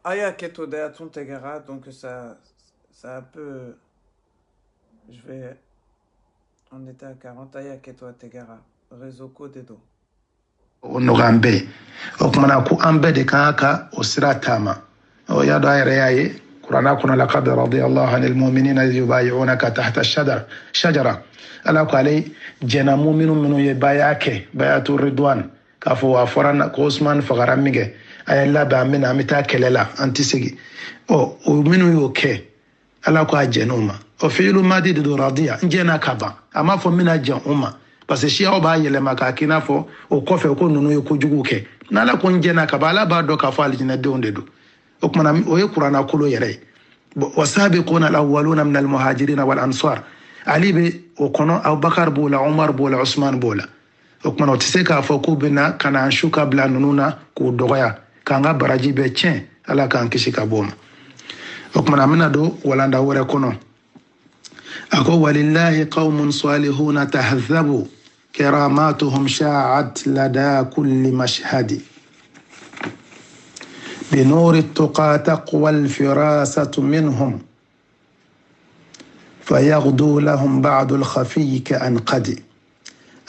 Aya Keto de Aton Tegara, donc ça un peu. Je vais. On était à 40. Aya Keto Tegara, réseau Codedo. Onogambe okumana ku ambe de kaka osratama o ya daire yayi qur'ana kuna laqad radiyallahu anil mu'minina yubay'unaka tahta shajara ala ko ale jena mu'minu minu ye bayake bayatu ridwan ka fo wa forana ko Usman fagara mige ayalla ba amina amita kelela antisegi o minu yo ke ala ko ajenuma o fi'lu madi do radiya njena kaba ama fo mina jen umma parce que shia o ba yele makakina fo o kofe ko nunu ye kojugu ke nala ko njena ka bala ba do ka fo aljina de onde do o kuma o ye qur'ana kulo yere wasabiquna alawwaluna min almuhajirin wal ansar ali be o kono Abubakar bola Umar bola Usman bola o kuma o tise ka fo ko bina kana shuka bla nununa ko dogoya kanga baraji be chen ala kan kishi ka boma o kuma amina do walanda wore kono ako walillahi qaumun salihuna tahazzabu كراماتهم شاعت لدى كل مشهد بنور التقى تقوى الفراسة منهم فيغدو لهم بعد الخفي كأنقد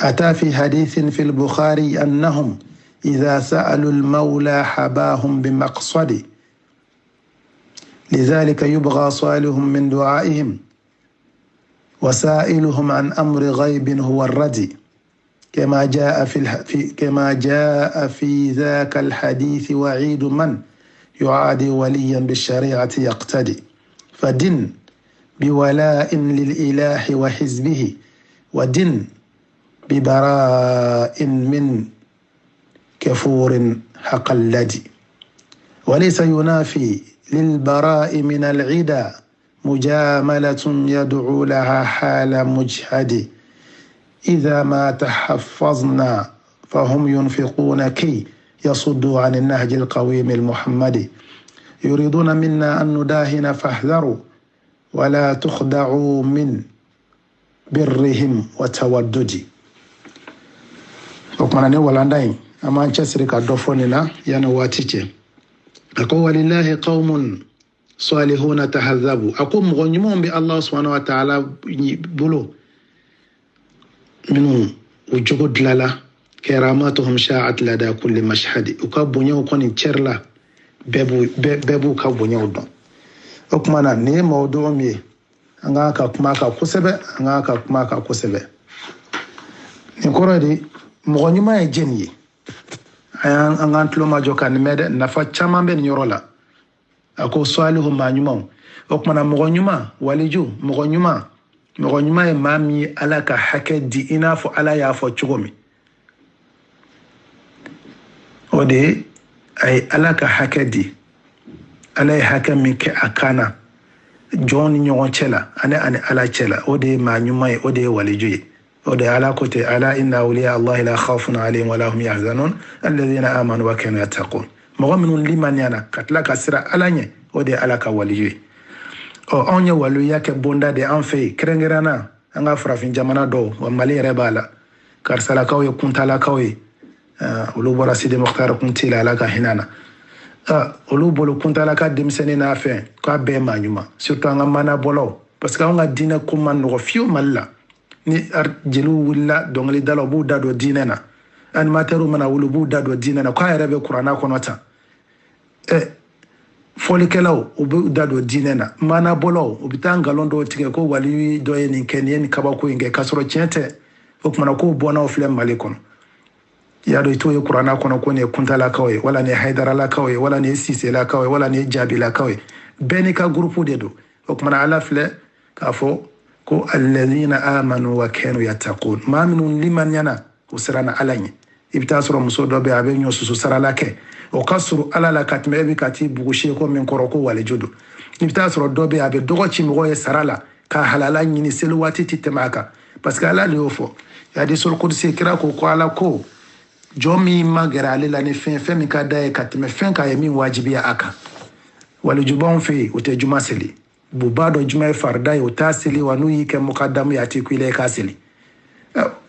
أتى في حديث في البخاري أنهم إذا سألوا المولى حباهم بمقصد لذلك يبغى صالح من دعائهم وسائلهم عن أمر غيب هو الردي كما جاء في ذاك الحديث وعيد من يعادي وليا بالشريعة يقتدي فدن بولاء للإله وحزبه ودن ببراء من كفور حق اللدي وليس ينافي للبراء من العدا مجاملة يدعو لها حال مجهد إذا ما تحفظنا فهم ينفقون كي يصدوا عن النهج القويم المحمدي يريدون منا أن نداهن فاحذروا ولا تخدعوا من برهم وتوددي وكمانا ولانداين أما نشسرك الدفوننا ينواتيك أقول ولله قوم صالحون تهذبوا أقول مغنمون بالله سبحانه وتعالى بلو منهم وجود للا كراماتهم شاعت لدى كل مشهد وكابونيو كوني تشرلا بيبو كابونيو دون أكمانا ني موضوع مي angaka kumaka kusebe nikorodi mugonyuma e jenyi ayan angantlo majoka ni mede nafa chama ben yorola ako swalihu manyuma okmana mugonyuma waliju mugonyuma e mami alaka hakedi inafo ala ya fo chugomi ode ay alaka hakedi alay hakami ke akana John ñogon cela ane ala cela ode ma ñumay ode waliju ode ala kote ala inna awliya allah la khawfun alayhim wa lahum yahzanun alladhina amanu wa kanu yattaqun mo minun liman yana katla kasira alanye ode ala ka waliju o onye walu yake bonda de anfe krengerana anga frafin jamana do wa mali rebala karsala kawye kuntala kawye ulu bora sidi mukhtar kuntila ala ka hinana olu bolo kuntala ka demiseni na fe ka be manyuma surtout nga mana bolo parce que nga dina ko man no fiu malla ni jelu willa dongali dalo bu dado dinena animateur mana wulu bu dado dinena ka rebe qur'ana ko nota folikelaw bu dado dinena mana bolo ubitanga londo tike ko wali do yen kenyen kaba ko nge kasoro chente okmana ko bona o flem malikon yado ito ye qur'ana kono ko ne kuntala kawai wala ne haidara la kawai wala ne sise la kawai wala ne jabi la kawai beni ka grupu dedo okmana ala fle ka fo ko alladhina amanu wa kanu yattaqun ma minun liman yana usrana alanye ibta sura musodo be abe nyo susu sarala ke o kasuru ala la katme be kati bugushe ko min koroko wale jodo ibta sura dobe abe dogo chimgo ye sarala ka halala nyini selwati titemaka parce que ala le ofo ya di sul qudsi kira ko ala ko jomi magara lela ne fen mi ka dae katme fen ka yemi wajibi aka wal jubon fi ute juma seli bu bado juma farda yo tasili wanu yike muqaddamu yati ku ile kasili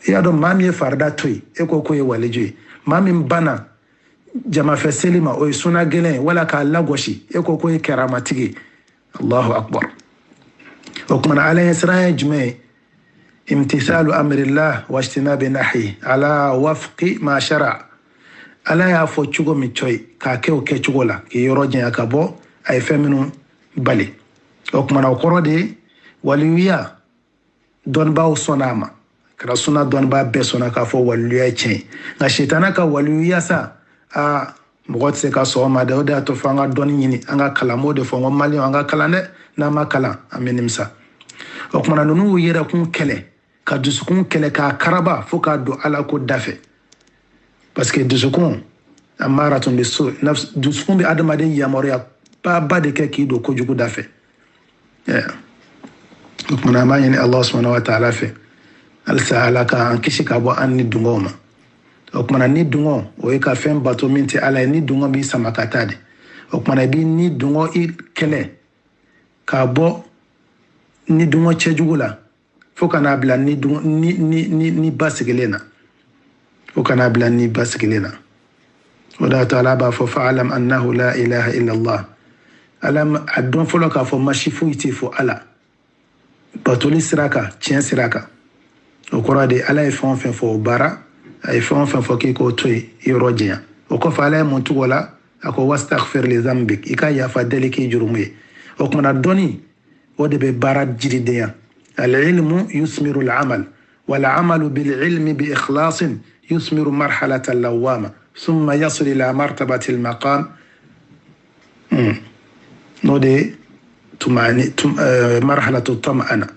ya do mami farda toy e ko ko e waleje mami bana jama fe selima o suna gelen wala ka lagoshi e ko ko e karamatigi Allahu akbar okman ala yasra juma امتثال أمر الله واجتناب نحيه على وفق ما شرع ala ya fo chugo mi choy ka ke o ke chugo la ki yorojen akabo ay feminu bali okmana okorode waliya don ba sonama kala suna don ba be sona ka fo waliya chen na shetana ka waliya sa a mugotse ka so ma da to fanga don nyini anga kala mode fo ngom mali anga kala ne na makala amenimsa okmana nunu yera kun kele ka dusukun kele ka karaba fo ka do ala ko dafe parce que dusukun amaratun bisu nafs dusukun bi adamaden yamoria ba de ke ki do ko jugu dafe okmana ma yani Allah subhanahu wa ta'ala fe al sa'alaka an kishika bo an ni dungoma okmana ni dungo o e ka fen bato minti ala ni dungo bi samakatade okmana bi ni dungo i kele ka bo ni dungo chejugula fokana bla ni dungo ni basigelena fokana bla ni basigelena wala ta'ala ba fa fa'alam annahu la ilaha illa Allah alam adon foloka fo mashifu iti fo ala batoli siraka chien siraka okora de ala e fon fo bara ay fon fo ki ko toy yorojiya o ko fa ala muntu wala ako wastaghfir li dhanbik ika ya fa deliki jurumye o kumana dɔni o de bɛ baara jiridenya al-ilmu yusmiru al-amal wal-amalu bil-ilmi bi-ikhlasin yusmiru marhalata al-lawwama thumma yasil ila martabati al-maqam no de marhalatu tam'ana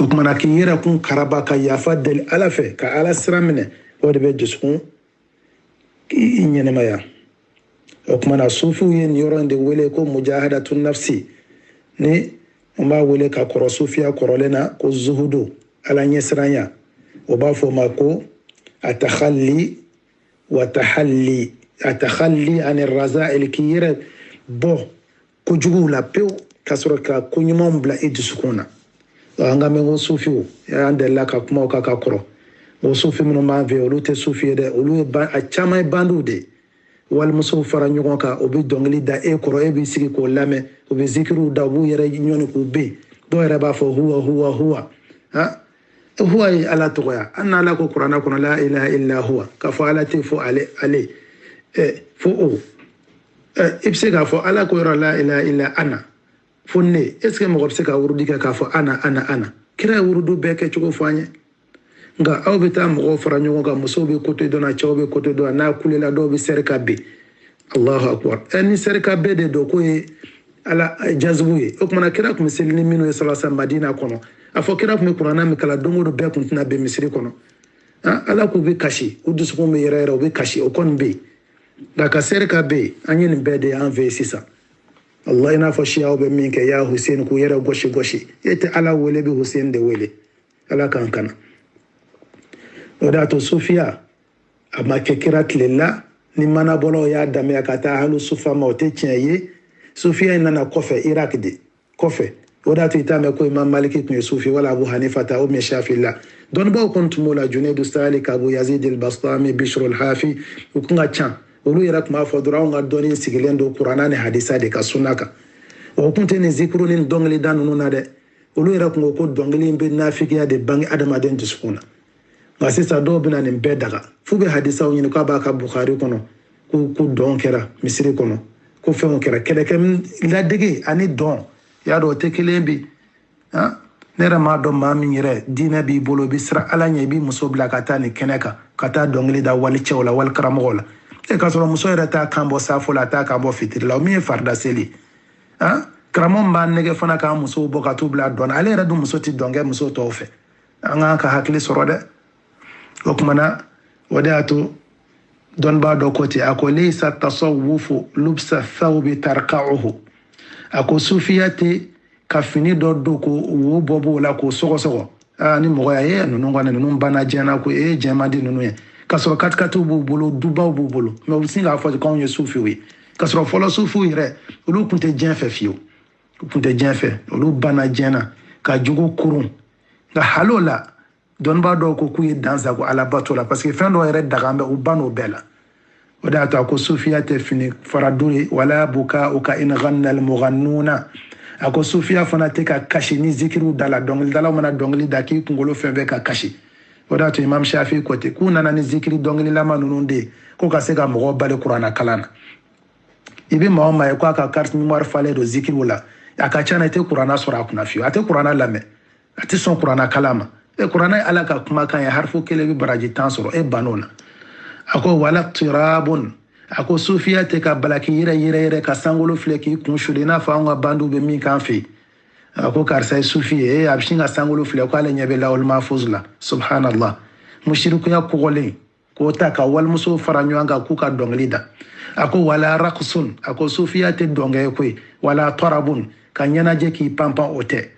o kumana k'i yɛrɛ kun karaba ka yafa deli ala fɛ ka ala sira minɛ o de bɛ dusukun i ɲɛnɛmaya o kumana sufiw ye nin yɔrɔ in de wele ko mujahadatu nafsi ni an b'a wele ka kɔrɔ sufiya kɔrɔlen na ko zuhudu ala ɲɛsiranya o b'a fɔ ma ko atakhalli wa tahalli atakhalli ani raza'il k'i yɛrɛ bɔ kojuguw la pewu ka sɔrɔ ka koɲumanw bila i dusukun na an ka mɛn ko sufiw y'an delila ka kumaw ka kɔrɔ o sufi minnu b'an fɛ olu tɛ sufi ye dɛ olu ye a caman ye bandiw de walimusow fara ɲɔgɔn kan o bɛ dɔnkili da e kɔrɔ e b'i sigi k'o lamɛn u bɛ zikiriw da u b'u yɛrɛ ɲɔni k'u ben dɔw yɛrɛ b'a fɔ huwa huwa ye ala tɔgɔya an n'ala ko kuranɛ kɔnɔ la ilaha illa huwa k'a fɔ ala tɛ fo ale fo o i bɛ se k'a fɔ ala ko yɔrɔ la ilaha illa ana fo ne est ce que mɔgɔ bɛ se ka wurudi kɛ k'a fɔ ana kira ye wurudu bɛɛ kɛ cogo fɔ an ye nka aw bɛ taa mɔgɔw fara ɲɔgɔn kan musow bɛ côté dɔ la cɛw bɛ côté dɔ la n'a kulela dɔw bɛ sɛri ka ben allahu akbar ni sɛri ka ben de don k'o ye ala jazibu ye o kumana kira tun bɛ seli ni minnu ye salasa madina kɔnɔ a fɔ kira tun bɛ kuranna min kalan don o don bɛɛ tun tɛna bɛn misiri kɔnɔ ala k'u bɛ kasi u dusukun bɛ yɛrɛ yɛrɛ u bɛ kasi o kɔni bɛ yen nka ka sɛri ka ben an ye nin bɛɛ de y'an fɛ yen sisan Allah i n'a fɔ siyaw bɛ min kɛ ya Hussein k'u yɛrɛ gosi e tɛ ala wele bɛ Hussein de wele ala k'an kana o de y'a to sufiya a ma kɛ kira tile la ni manabɔlaw y'a daminɛ ka taa halu sufa ma o tɛ tiɲɛ ye sufiya in nana kɔfɛ Irak de kɔfɛ o de y'a to i t'a mɛn ko Imam Maliki tun ye sufi wala Abu Hanifa ta ou bien Shafi la dɔnnibaw kɔni tun b'o la Junaidu Salik Abu Yazid al-Bastami Bishr al-Hafi u kun ka ca olu yɛrɛ tun b'a fɔ dɔrɔn anw ka dɔnni sigilen don kuranna ni hadisa de ka sunna kan o kun tɛ nin zikiru ni dɔnkili da ninnu na dɛ olu yɛrɛ tun ko ko dɔnkili in bɛ nafigiya de bange adamaden dusukun na nka sisan dɔw bɛna nin bɛɛ daga f'u bɛ hadisaw ɲini k'a b'a ka Bukhari kɔnɔ ko dɔn kɛra misiri kɔnɔ ko fɛnw kɛra kɛlɛkɛ ladege ani dɔn y'a dɔn o tɛ kelen bi ne yɛrɛ m'a dɔn maa min yɛrɛ diinɛ b'i bolo i bɛ siran ala ɲɛ i b'i muso bila ka taa nin kɛnɛ kan ka taa dɔnkili da wali cɛw la wali karamɔgɔw la k'a sɔrɔ muso yɛrɛ t'a kan bɔ safo la a t'a kan bɔ fitiri la o min ye farida seli karamɔgɔ b'a nɛgɛ fana k'an musow bɔ ka t'u bila dɔn ale yɛrɛ dun muso tɛ dɔn kɛ muso tɔw fɛ an k'an ka hakili sɔrɔ dɛ o kumana o de y'a to dɔnnibaa dɔ ko ten a ko laysa tasawwufu lubsa thawbi tarka'uhu a ko sufiya tɛ ka fini dɔ don ko wo bɔ b'o la k'o sɔgɔsɔgɔ ni mɔgɔ ye ninnu kɔni ninnu banna diɲɛ na ko diɲɛ man di ninnu ye k'a sɔrɔ katikatiw b'u bolo dubaw b'u bolo mɛ u bɛ sin k'a fɔ k'anw ye sufiw ye k'a sɔrɔ fɔlɔ sufiw yɛrɛ olu tun tɛ diɲɛ fɛ fiyewu u tun tɛ diɲɛ fɛ olu banna diɲɛ na ka jogo kurun nka hali o la dɔnnibaa dɔw ko k'u ye dansago ala bato la parce que fɛn dɔw yɛrɛ dagan bɛ u ban'o bɛɛ la o de y'a to a ko sufiya tɛ fini faradu ye wala buka'uka in ghanna al-mughannuna a ko sufiya fana tɛ ka kasi ni zikiriw da la dɔnkilidalaw mana dɔnkili da k'i kunkolo fɛn bɛɛ ka kasi o de y'a to Imam Shafi ko ten k'u nana ni zikiri dɔnkililama ninnu de ye ko ka se ka mɔgɔw bali kuranna kalan na i bɛ maa o maa ye k'a ka carte mémoire falen don zikiriw la a ka ca na i tɛ kuranna sɔrɔ a kunna fiyewu a tɛ kuranna lamɛn a tɛ sɔn kuranna kalan ma kuranna ye ala ka kumakan ye harifu kelen bɛ baraji 10 sɔrɔ e bann'o na a ko wala tirabun a ko sufiya tɛ ka bala k'i yɛrɛ ka sankolo filɛ k'i kun suli i n'a fɔ anw ka bandiw bɛ min k'an fɛ yen a ko karisa ye sufi ye a bɛ sin ka sankolo filɛ k'ale ɲɛ bɛ lawul mahfuz la subhanallah musirikuya kɔgɔlen k'o ta ka walimuso fara ɲɔgɔn kan k'u ka dɔnkili da a ko wala raqsun a ko sufiya tɛ dɔnkɛ ye koyi wala tarabun ka ɲɛnajɛ k'i panpan o tɛ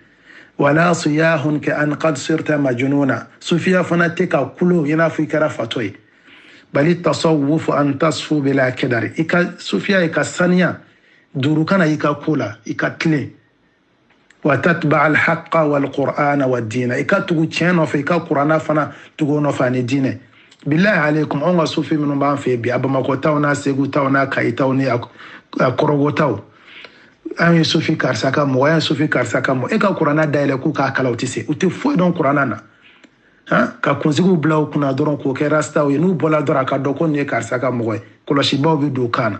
wala siyahun ka an qad sirta majnuna sufiya fana tɛ ka kulo i n'a fɔ i kɛra fatɔ ye bali tasawwuf an tasfu bila kedari i ka sufiya i ka saniya duuru kana i ka ko la i ka tilen wa tatba al-haqqa wal-qur'ana wad-dina i ka tugu tiɲɛ nɔfɛ i ka kuranna fana tugu nɔfɛ ani diinɛ billahi alaykum anw ka sufi minnu b'an fɛ bi a Bamakɔ taw n'a Segu taw n'a Kayi taw ni a Kɔrɔbɔ taw an ye sufi karisa ka mɔgɔ an ye sufi karisa ka mɔgɔ e ka kuranna dayɛlɛ k'u k'a kala u tɛ se u tɛ foyi dɔn kuranna na ka kunsigiw bila u kunna dɔrɔn k'o kɛ rastaw ye n'u bɔla dɔrɔn a ka dɔn ko nin ye karisa ka mɔgɔ ye kɔlɔsibaw bɛ don u kan na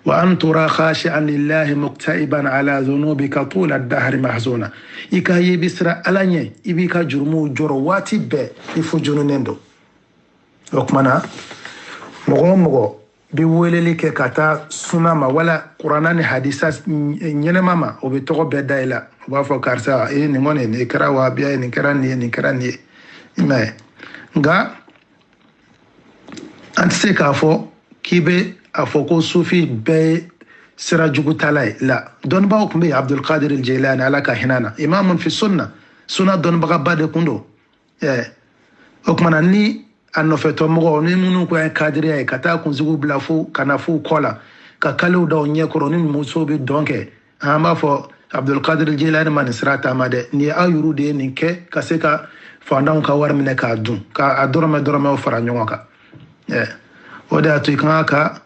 وأن ترى خاشعا لله مكتئبا على ذنوبك طول الدهر محزونا إيكا يبسر ألاني إبيكا جرمو جرواتي بي يفجون نندو وكمانا مغو بيولي لك كتا سنما ولا قرآن حديثة نينماما وبتغو بدايلا وبافو كارسا إيه نموني نكرا وابيا نكرا ني إما nga antise k'a fɔ k'i bɛ a fɔ ko sufi bɛɛ sira jugu tala ye la dɔnnibaw tun bɛ yen Abdulkadir Jilani ala ka hinɛ na imamun fi sunna dɔnnibagaba de kun don o kumana ni a nɔfɛtɔmɔgɔw ni minnu ko ye kadiriya ye ka taa kunsigiw bila fo ka na fo kɔ la ka kalew da u ɲɛkɔrɔ ni musow bɛ dɔn kɛ an b'a fɔ Abdulkadir Jilani ma nin sira taama dɛ nin ye aw yuru de ye nin kɛ ka se ka fandanw ka wari minɛ k'a dun k'a dɔrɔmɛw fara ɲɔgɔn kan o de y'a to i kan ka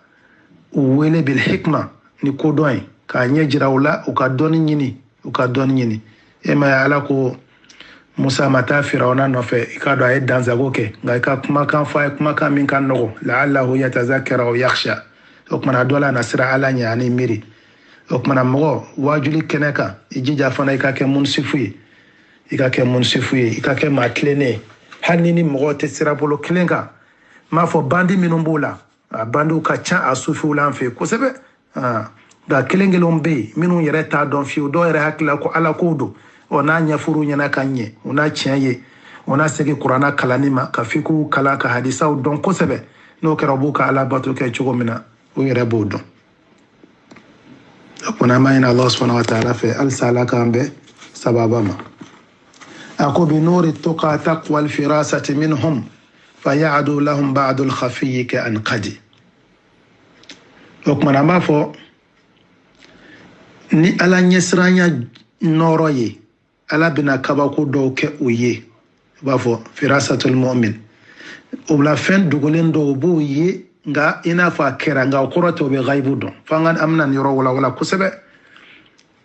u wele bil hikma ni kodɔn ye k'a ɲɛ jira u la u ka dɔnni ɲini e ma ye ala ko Musa ma taa Firawuna nɔfɛ i k'a dɔn a ye dansago kɛ nka i ka kumakan fɔ a ye kumakan min ka nɔgɔ la'allahu yatazakkaru aw yakhsha o kumana dɔ la na sira ala ɲɛ ani miiri o kumana mɔgɔ waajuli kɛnɛ kan i jija fana i ka kɛ munsifu ye i ka kɛ maa tilennen ye hali ni mɔgɔ tɛ sira bolo kelen kan m'a fɔ bandi minnu b'o la a bandiw ka ca a sufiw la an fɛ kosɛbɛ nka kelen kelenw bɛ yen minnu yɛrɛ t'a dɔn fiyewu dɔw yɛrɛ hakilila ko ala kow don n'a ɲɛfɔr'u ɲɛna ka ɲɛ o n'a tiɲɛ ye o n'a segin kuranna kalanni ma ka fikuw kalan ka hadisaw dɔn kosɛbɛ n'o kɛra u b'u ka ala bato kɛ cogo min na u yɛrɛ b'o dɔn o kumana an b'a ɲini Allah subhanahu wa ta'ala fɛ halisa ala k'an bɛn sababa ma أقول بنور التقى تقوى الفراسة منهم فيعدو لهم بعض الخفي كأنقدي وكما ما فو ni ala nyesranya noroye ala bina kabako do ke uye ba fo firasatul mu'min o la fin dugolen do bo ye nga ina fa kera nga koroto be ghaibu do fangan amna ni ro wala kusebe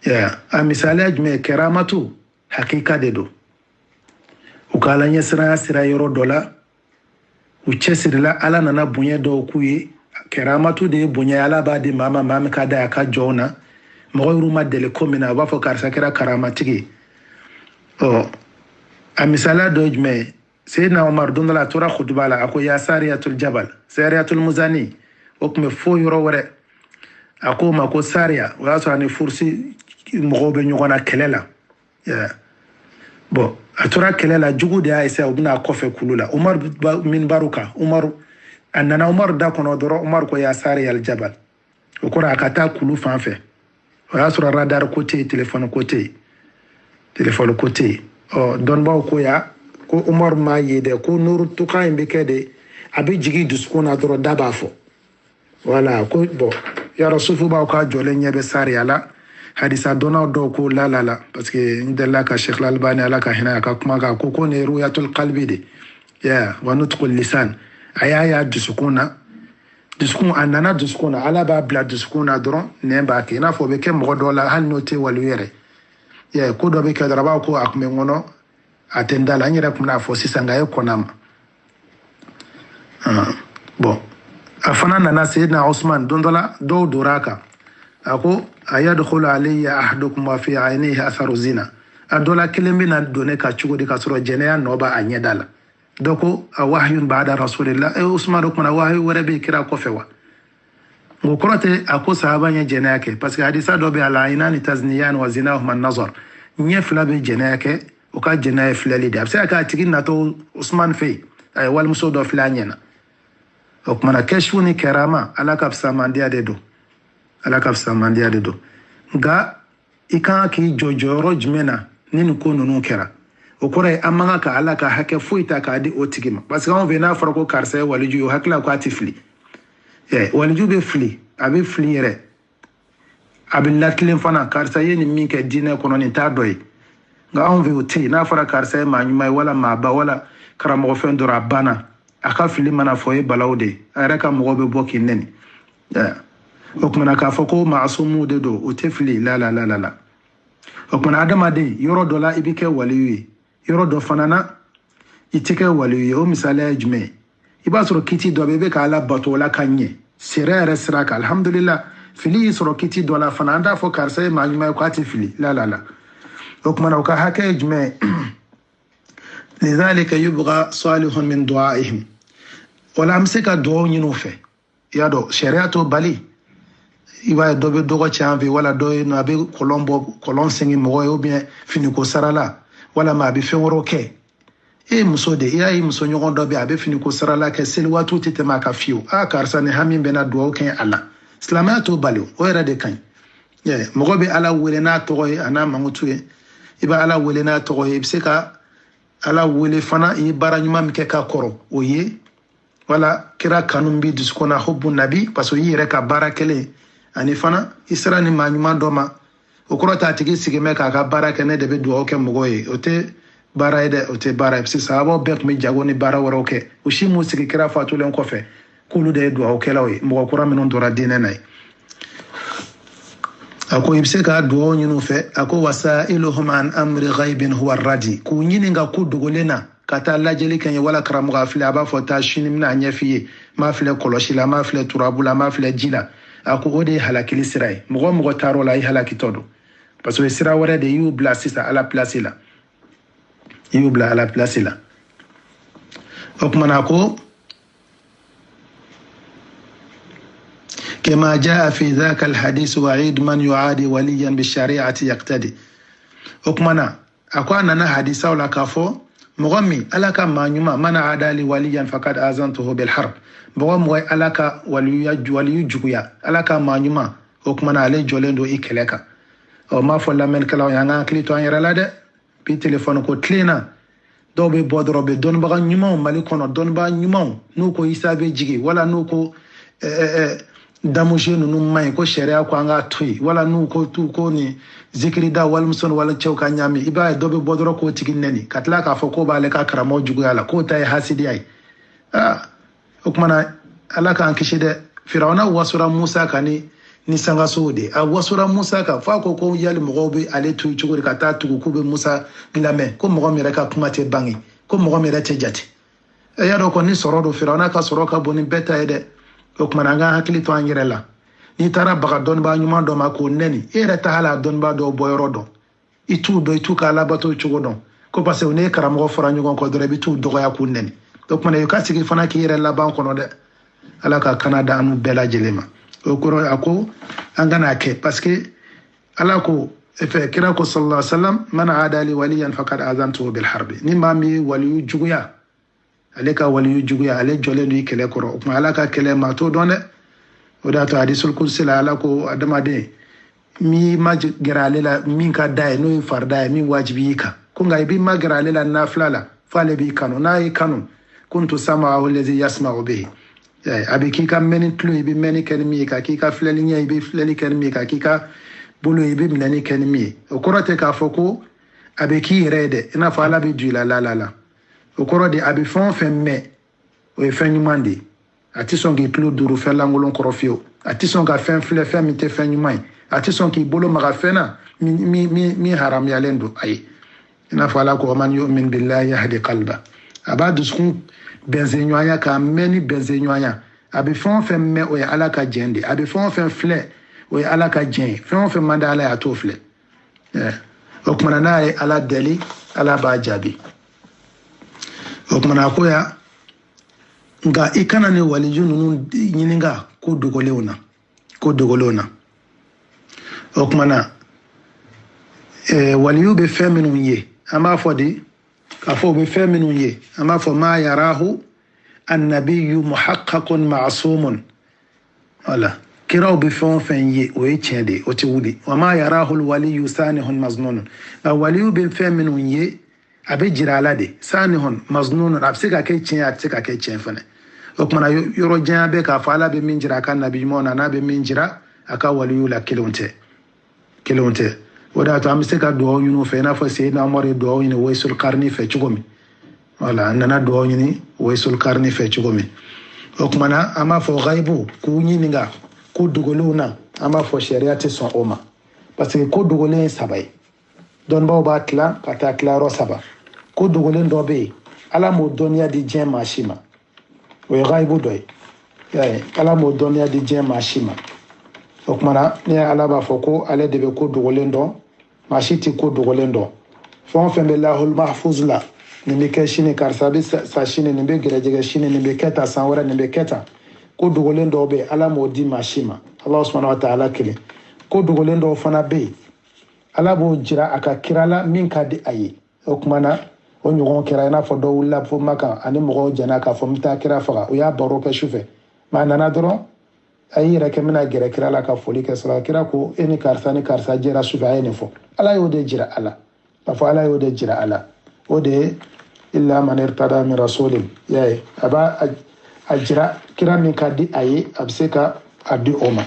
ya a misali ajme keramatu hakika de do ukala nyesra sira yoro dola uchesirila ala nana bunye do kuye keramatu de bunye ala ba de mama ka da ka jona moyru ma dele komina ba fo karsa kera karamatigi o a misala do jme sayyidina Umar dundala tura khutbala ako ya sariyatul jabal sariyatul muzani okme fo yoro wore ako ma ko sariya wa so ani fursi mogobe nyogona kelela ya bo atura kelela jugu de ayisa ubna kofe kulula Umar min baruka Umar annana Umar da kono doro Umar ko ya sariyal jabal okora akata kulu fanfe wa so radar côté téléphone côté o don ba ko ya ko Umar ma yede ko nuru tuka imbe kede abi jigi duskuna doro daba fo wala ko bo ya rasufu ba ko jole nyebe sariyala hadisa dona do ko la parce que ndella ka Sheikh Al-Albani ala ka hina ka kuma ka ko ne ruyatul qalbi de ya wa nutqul lisan ayaya duskun annana duskuna ala ba bla duskuna dron ne ba ke na fo be ke mo do la han noté walu yere ya ko do be ke daraba ko akme ngono atenda la nyere kuma fo sisanga e konama bon afana nana sayyidina Usman dondola do doraka ako ayadkhulu alayya ahadukum wa fi aynihi atharu zina adola kelembina done ka chugo de ka soro jeneya noba anyedala doko wahyun ba'da rasulillah Usman kuma wahyu warabe kira kofewa ngokorote ako sahaba nya jeneya ke parce que hadisa do be ala inani tazniyan wa zinahum an-nazar nya flabe jeneya ke o ka jeneya flali de absa ka tigin nato Usman fe ay wal musodo flanyena okmana kashfuni karama ala kapsa mandia de do ala kafsa mandia de do nga ikan ki jojoro jmena ninu ko nunu kera okore amanga ka ala ka hake fuita ka di otigima parce que on vena farko karse waliju yo hakla ko atifli waliju be fli abi fli yere abi latlen fana karse yeni min ke dine kono ni ta doy nga on ve oti na fara karse ma nyuma wala ma ba wala karamo fendo rabana aka fli mana foye balawde araka mo be boki neni okmana ka foko maasumu de do o tefli la okmana adama de yoro dola ibike waliyi yoro do fanana itike waliyi o misala ajme ibasoro kiti do bebe ka ala batola kanye sirere siraka alhamdulillah fili soro kiti do la fana anda fo karsa ma nyuma ko ati fili la donc mana ka haka jme لذلك يبغى صالح من دعائهم ولا امسك دعو ني نوفه يا دو شريعه بالي iba do be dogo chambe wala do na be kolon sengi mo yo bien fini ko sarala wala ma be fenworo ke e muso de ya yi muso nyogon do be abe fini ko sarala ke sel watu tete maka fiu a karsa ne hamin be na do ken ala islamato bali o era de kan ye mo be ala wele na to ana mangutu iba ala wele na to e biseka ala wele fana i baranyuma mike ka koro oye wala kira kanum bi duskona hubbu nabi paso yire ka barakele ani fana isra ni manyuma doma okorota tigi sigime ka baraka ne de be duo ke mogoye ote bara ide ote bara psi sabo bet mi jago ni bara woro ke ushi mu sigi kira fatu len kofe kulu de duo ke lawe mo ko ramen on dora dine nay ako ibse ka duo nyinu fe ako wasailuhum an amri ghaibin huwa radi ku nyini nga ku dugolena kata lajeli kan wala karamu gafile aba fota shini mna nyafiye ma file koloshila ma file turabula ma file jila ako ode halakili sirai mogo taro la halaki todo parce que sira wara de yu blasisa ala place la yu bla ala place la okmanako كما جاء في ذاك الحديث وعيد من يعادي وليا بالشريعة يقتدي okmana akwa nana hadisa wala kafo مغمي ألاك ما نيما من عادى لي وليا فقد آذنته بالحرب مغمي ألاك ولي جويا ألاك ما نيما وكمن عليه جولندو إكليكا أو ما فلا من كلا يانا كليتو أن يرلاده بي تليفون كو تلينا دو بي بودرو بي دون بغا نيما مالي كونو دون بغا نيما نوكو يسابي جيجي ولا نوكو damushe nunu mai ko sharia ko anga tui wala nu ko tu ko ni zikri da wal muson wala chauka nyami iba dobe bodoro ko tikin neni katla ka fo ko bale ka karamo jugu yala ko tay hasidi ay ukmana alaka an kishide firawna wasura musa kani ni sanga sode a wasura musa ka fa ko yali mogobe ale tu chuguri kata tu ko be musa ngilame ko mogo mere ka kumate bangi ko mogo mere tejati ya do ko ni sorodo firawna ka soroka boni beta ede okmananga hakili to angirela ni tara baga don ba nyuma do ma ko neni ere ta hala don ba do boyro do itu kala bato chugo don ko passe one karamo fora nyugo ko dore bitu do ya ku neni okmana yo kasigi fana ki ere la ban kono de alaka canada anu bela jelema okoro ako angana ke parce que alako efe kira ko sallallahu alaihi wasallam man adali waliyan faqad azantu bil harbi ni mami waliyu juguya aleka waliyu juguya ale jole ni kele koro kuma alaka kele ma to donne oda to hadisul kursi la alako adama de mi majgrale la min ka dai no farda mi wajibi ka kunga bi magrale la naflala fale bi kanu nay kanu kuntu sama'u allazi yasma'u bihi abiki ka meni tlu bi meni kenmi ka kika fleli nyai bi fleli kenmi ka kika bulu bi meni kenmi okorote ka foko abiki rede ina fala bi jula la okoro de abi fon femme o e fenyumande ati songi tlu duru fela ngolon korofio ati songa fen fle femme te fenyumai ati songi bolo maga fena mi haram ya lendo ay ina fala ko man yu'min billahi yahdi qalba abadu sun benzenyoya ka meni benzenyoya abi fon femme o e alaka jende abi fon femme fle o e alaka jen fon femme mandala ya to fle okmana nae ala deli ala ba jabi okmana koya nga ikana ne waliju nunu nyininga ko dogolona okmana waliyu be feminu ye ama fodi ka fo be feminu ye ama fo ma yarahu annabiyyu muhaqqaqun ma'sumun wala kiraw be fen ye o e chede o ti wudi wa ma yarahu alwaliyu sanihun maznun waliyu be feminu ye abe jirala de sanihun maznun absika ke chen atsika ke chen fane okmana yoro jan be ka fala be min jira kan nabi mona na be min jira aka waliyu la kilonte wada to amse ka do yunu fe na fa se na more do yunu waysul qarni fe chugomi wala nana do yunu waysul qarni fe chugomi okmana ama fo ghaibu ku nyininga ku dugoluna ama fo shariati son oma parce que ku dugolé sabay don ba batla kata claro saba ku dugolé ndobe ala mo donia di jen mashima we ghaibu doy ala mo donia di jen mashima o kumana ni ala b'a fɔ ko ale de bɛ ko dogolen dɔn maa si tɛ ko dogolen dɔn fɛn o fɛn bɛ lahul mahfuz la nin bɛ kɛ sini karisa bɛ sa sini nin bɛ gɛrɛjɛgɛ sini nin bɛ kɛ tan san wɛrɛ nin bɛ kɛ tan ko dogolen dɔw bɛ ala m'o di maa si ma ala subhanahu wa ta'ala kelen ko dogolen dɔw fana bɛ yen ala b'o jira a ka kira la min ka di a ye o kumana o ɲɔgɔn kɛra i n'a fɔ dɔw wulila fo Makan ani mɔgɔw jɛnna k'a fɔ n bɛ taa kira faga u y'a baro kɛ sufɛ mɛ a nana dɔrɔn a y'i yɛrɛ kɛ n bɛna gɛrɛ kira la ka foli kɛ sɔrɔ kira ko e ni karisa jɛra sufɛ a ye nin fɔ ala y'o de jira a la k'a fɔ ala y'o de jira a la o de ye illa man irtada min rasulin y'a ye a b'a a jira kira min ka di a ye a bɛ se ka a di o ma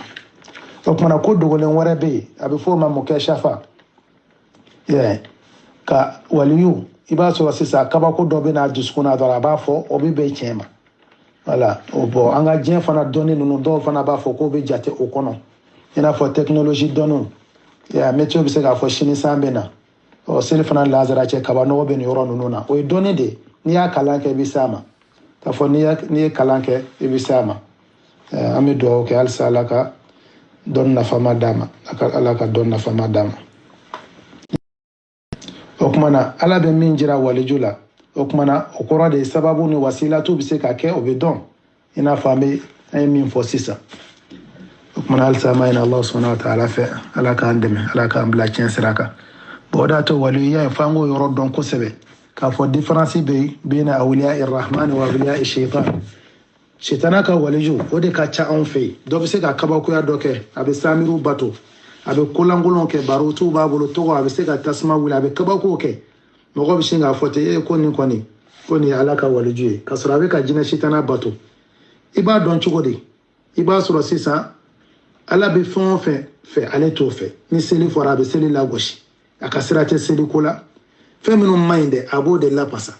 o kumana ko dogolen wɛrɛ bɛ yen a bɛ fɔ o ma mukashafa y'a ye ka waliyu i b'a sɔrɔ sisan kabako dɔ bɛ n'a dusukun na dɔrɔn a b'a fɔ o bɛ bɛn tiɲɛ ma voilà o bɔn an ka diɲɛ fana dɔnni ninnu dɔw fana b'a fɔ k'o bɛ jate o kɔnɔ i n'a fɔ technologie dɔnniw météo bɛ se k'a fɔ sini san bɛ na ɔ seli fana lazara cɛ kaba nɔgɔ bɛ nin yɔrɔ ninnu na o ye dɔnni de ye n'i y'a kalan kɛ i bɛ s'a ma k'a fɔ n'i ye kalan kɛ i bɛ s'a ma an bɛ dugawu kɛ halisa ala ka dɔnni nafama d'a ma ala ka dɔnni nafama d'a ma o kumana ala bɛ min jira waliju la o kumana o kɔrɔ de ye sababu ni wasilatu bɛ se ka kɛ o bɛ dɔn i n'a fɔ an ye min fɔ sisan o kumana halisa an b'a ɲini ala subhanahu wa ta'ala fɛ ala k'an dɛmɛ ala k'an bila tiɲɛ sira kan bon o de y'a to waliya ye f'an k'o yɔrɔ dɔn kosɛbɛ k'a fɔ différence bɛ bɛna awliya irrahman wa awliya shaitan sitana ka waliju o de ka ca anw fɛ yen dɔ bɛ se ka kabakoya dɔ kɛ a bɛ samiru bato a bɛ kolankolon kɛ barotiw b'a bolo tɔgɔ a bɛ se ka tasuma wuli a bɛ kabako kɛ mɔgɔ bɛ sin k'a fɔ ten ko nin kɔni ko nin ye ala ka waliju ye k'a sɔrɔ a bɛ ka jinɛ sitana bato i b'a dɔn cogo di i b'a sɔrɔ sisan ala bɛ fɛn o fɛn fɛ ale t'o fɛ ni seli fɔra a bɛ seli lagosi a ka sira tɛ seliko la fɛn minnu man ɲi dɛ a b'o de lapasa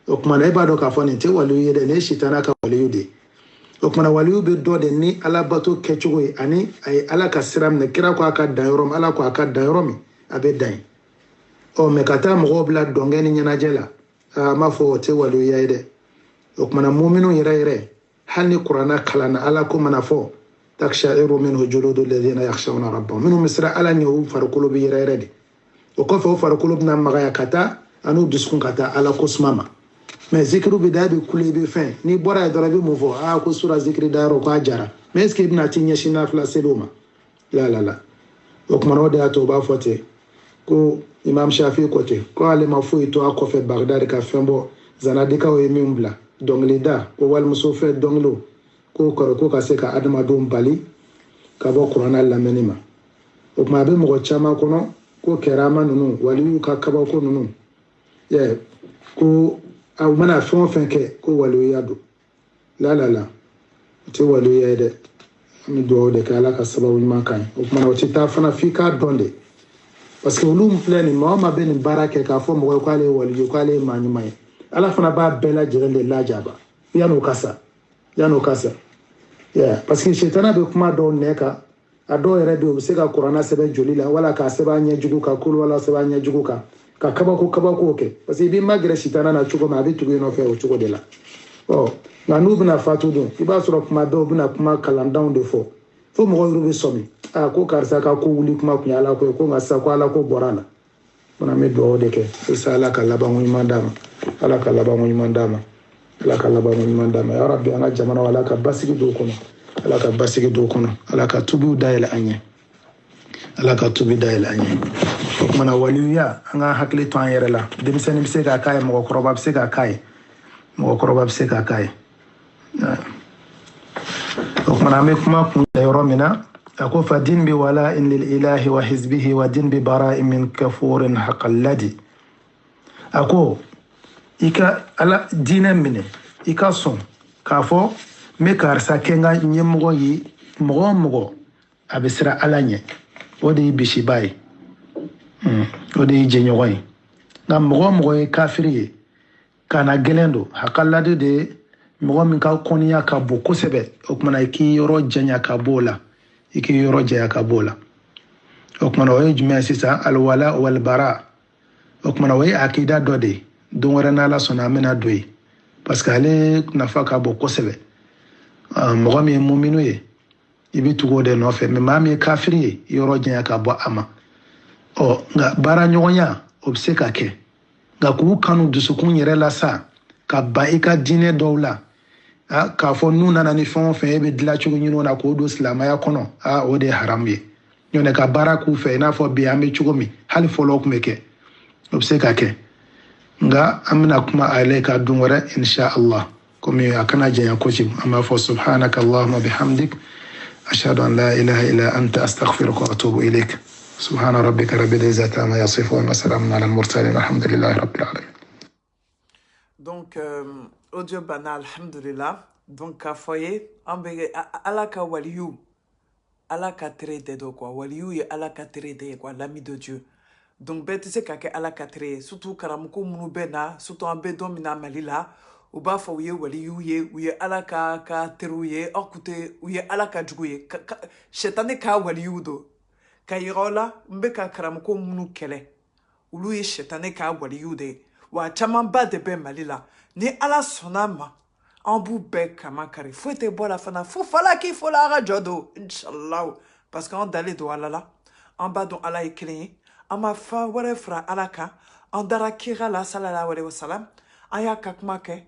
o kumana e b'a dɔn k'a fɔ nin tɛ waliyu ye dɛ nin ye sitana ka waliyu de ye o kumana waliyu bɛ dɔ de ni ala bato kɛcogo ye ani a ye ala ka sira minɛ kira ko a ka dan yɔrɔ min ala ko a ka dan yɔrɔ min a bɛ dan ye ɔ mɛ ka taa mɔgɔw bila dɔnkɛ ni ɲɛnajɛ la a m'a fɔ o tɛ waliyuya ye dɛ o kumana muminun yɛrɛ yɛrɛ hali ni kuranna kalanna ala ko mana fɔ taksha'iru minhu juludu alladhina yakhshawna rabbahum minnu bɛ siran ala ɲɛ u farikolo bɛ yɛrɛ yɛrɛ de o kɔfɛ o farikolo bɛna magaya ka taa an'u dusukun ka taa ala ko suma ma mɛ zikiru bɛ da i bɛ kule i bɛ fɛn n'i bɔra yen dɔrɔn i bɛ mun fɔ ko sura zikiri da yɔrɔ k'a jara mɛ est ce que i bɛna t'i ɲɛsin nafila seliw ma la o kumana o de y'a to o b'a fɔ ten ko imam shafi ko ten ko ale ma foyi to a kɔfɛ bagdadi ka fɛn bɔ zanadikaw ye min bila dɔnkilida ko walimuso fɛ dɔnkiliw ko kɔrɔ ko ka se ka adamadenw bali ka bɔ kuranna lamɛnni ma o kuma a bɛ mɔgɔ caman kɔnɔ ko kɛrama ninnu waliyu ka kabako ninnu ko a mana fɛn o fɛn kɛ ko waliyuya don la o tɛ waliyuya ye dɛ an bɛ dugawu de kɛ ala ka sababu ɲuman kan ye o kumana o tɛ taa fana f'i k'a dɔn de parce que olu filɛ nin maa o maa bɛ nin baara kɛ k'a fɔ mɔgɔ ye k'ale ye waliyu k'ale ye maa ɲuman ye ala fana b'a bɛɛ lajɛlen de lajaba yan'o ka sa parce que sitana bɛ kuma dɔw nɛ kan a dɔw yɛrɛ bɛ yen u bɛ se ka kuranna sɛbɛn joli la wala k'a sɛbɛn a ɲɛjugu kan kolo wala sɛbɛn a ɲɛjugu kan ka kabako kɛ parce que i b'i magɛrɛ sitana na cogo min a bɛ tugu i nɔfɛ o cogo de la nka n'u bɛna fatu dun i b'a sɔrɔ kuma dɔw bɛna kuma kalandanw de fɔ fo mɔgɔw yɛrɛ bɛ sɔmi ko karisa ka ko wuli kuma kun ye ala ko ye ko nka sisan ko ala ko bɔra a la fana an bɛ dugawu de kɛ sisan ala ka labanko ɲuman d'a ma ala ka labanko ɲuman d'a ma ala ka labanko ɲuman d'a ma ya rabi an ka jamana ala ka basigi don o kɔnɔ ala ka basigi don o kɔnɔ ala ka tubiw dayɛlɛ an ye ala ka tubi dayɛlɛ an ye o kumana waliyuya an ka hakili to an yɛrɛ la denmisɛnnin bɛ se k'a k'a ye mɔgɔkɔrɔba bɛ se k'a k'a ye mɔgɔkɔrɔba bɛ se k'a k'a ye o kumana an bɛ kuma kun yɔrɔ min na a ko fa din bi wala in lil ilahi wa hizbihi wa din bi bara'in min kafurin haqqalladi a ko i ka ala diinɛ minɛ i ka sɔn k'a fɔ n bɛ karisa kɛ n ka ɲɛmɔgɔ ye mɔgɔ o mɔgɔ a bɛ siran ala ɲɛ o de ye bisiba ye o de ye jɛɲɔgɔn ye nka mɔgɔ o mɔgɔ ye kafiri ye kana gɛlɛn don haqqalladi de ye mɔgɔ min ka kɔniya ka bon kosɛbɛ o kumana i k'i yɔrɔ janya ka bɔ o la i k'i yɔrɔ janya ka bɔ o la o kumana o ye jumɛn ye sisan alwala walbara o kumana o ye akida dɔ de ye don wɛrɛ n'ala sɔnna an bɛna don yen parce que ale nafa ka bon kosɛbɛ mɔgɔ min ye muminu ye i bɛ tugu o de nɔfɛ mais maa min ye kafiri ye yɔrɔ janya ka bɔ a ma nka baara ɲɔgɔnya o bɛ se ka kɛ nka k'u kanu dusukun yɛrɛ la sa ka ban i ka diinɛ dɔw la k'a fɔ n'u nana ni fɛn o fɛn e bɛ dilancogo ɲini o la k'o don silamɛya kɔnɔ o de ye haramu ye ɲɔnɛ ka baara k'u fɛ i n'a fɔ bi an bɛ cogo min hali fɔlɔ o tun bɛ kɛ o bɛ se ka kɛ nga an bɛna kuma ale ka don wɛrɛ insha Allah komi a kana janya kojugu an b'a fɔ subhanaka Allahumma bihamdik ashhadu an la ilaha illa anta astaghfiruka wa atubu ilayk subhana rabbika rabbil izzati amma yasifun wa salamun ala al mursalin alhamdulillahi rabbil alamin. Donc audio bana alhamdulillah donc ka foyer an bɛ ala ka waliyu ala ka tere de do quoi waliyu ye ala ka tere de quoi l'ami de Dieu. Donc bɛɛ tɛ se ka kɛ ala ka tere ye surtout karamɔgɔ minnu bɛ na surtout an bɛ don min na Mali la u b'a fɔ u ye waliyu ye u ye ala ka teriw ye aw kun tɛ u ye ala ka jugu ye sɛtani ka waliyu don ka yira o la n bɛ ka karamɔgɔ minnu kɛlɛ olu ye sɛtani ka waliyu de ye wa camanba de bɛ Mali la ni ala sɔnna ma an b'u bɛɛ kama kari foyi tɛ bɔ la fana fo falaki fo la a ka jɔ don inshallah parce que an dalen don ala la an b'a dɔn ala ye kelen ye an ma fɛn wɛrɛ fara ala kan an dara kira la sallallahu alaihi wasallam an y'a ka kuma kɛ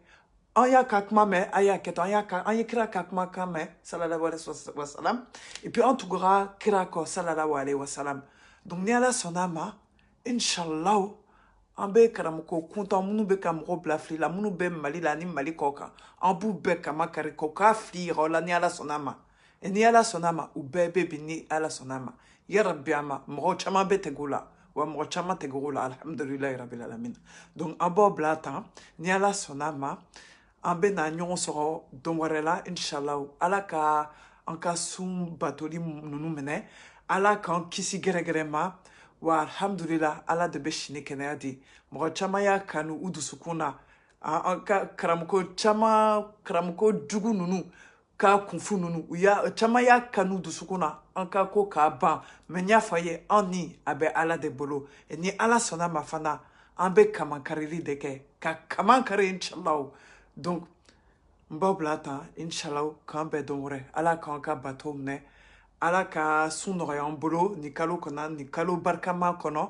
an y'a ka kuma mɛn an y'a kɛ tan an ye kira ka kuma kan mɛn sallallahu alaihi wasallam et puis an tugura kira kɔ sallallahu alaihi wasallam donc ni ala sɔnna ma inshallah an bɛ karamɔgɔ kuntan minnu bɛ ka mɔgɔ bila fili la minnu bɛ Mali la ni Mali kɔ kan an b'u bɛɛ kama kari k'u k'a fili yɔrɔ la ni ala sɔnna ma et ni ala sɔnna ma u bɛɛ bɛ bi ni ala sɔnna ma yarabi an ma mɔgɔ caman bɛ tɛgɛ o la wa mɔgɔ caman tɛgɛ o la alhamdulilayi rabbil alamin donc an b'o bila tan ni ala sɔnna ma an bɛ na ɲɔgɔn sɔrɔ don wɛrɛ la inshallah ala ka an ka sun batoli ninnu minɛ ala k'an kisi gɛrɛgɛrɛ ma wa alhamdulillah ala de bɛ sini kɛnɛya di mɔgɔ caman y'a kanu u dusukun na an ka karamɔgɔ caman karamɔgɔ jugu ninnu ka kunfu ninnu caman y'a kanu dusukun na an ka ko k'a ban mɛ n y'a fɔ a ye an ni a bɛ ala de bolo ni ala sɔnna ma fana an bɛ kamankarili de kɛ ka kaman kari inshallah donc n b'aw bila tan inshallah k'an bɛɛ don wɛrɛ ala k'an ka bato minɛ ala ka sun nɔgɔya an bolo nin kalo kɔnɔ nin kalo barikama kɔnɔ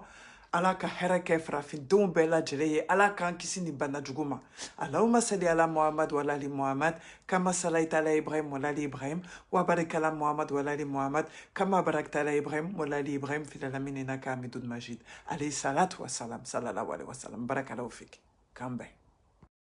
ala ka hɛrɛ kɛ farafindenw bɛɛ lajɛlen ye ala k'an kisi nin bana jugu ma allahumma salli ala muhammad wa ala ali muhammad kama sallaita ala ibrahim wa ala ali ibrahim wa barik ala muhammad wa ala ali muhammad kama barakta ala ibrahim wa ala ali ibrahim fil alamin innaka hamidun majid alayhi salatu wa salam sallallahu alaihi wa sallam barakallahu fik k'an bɛn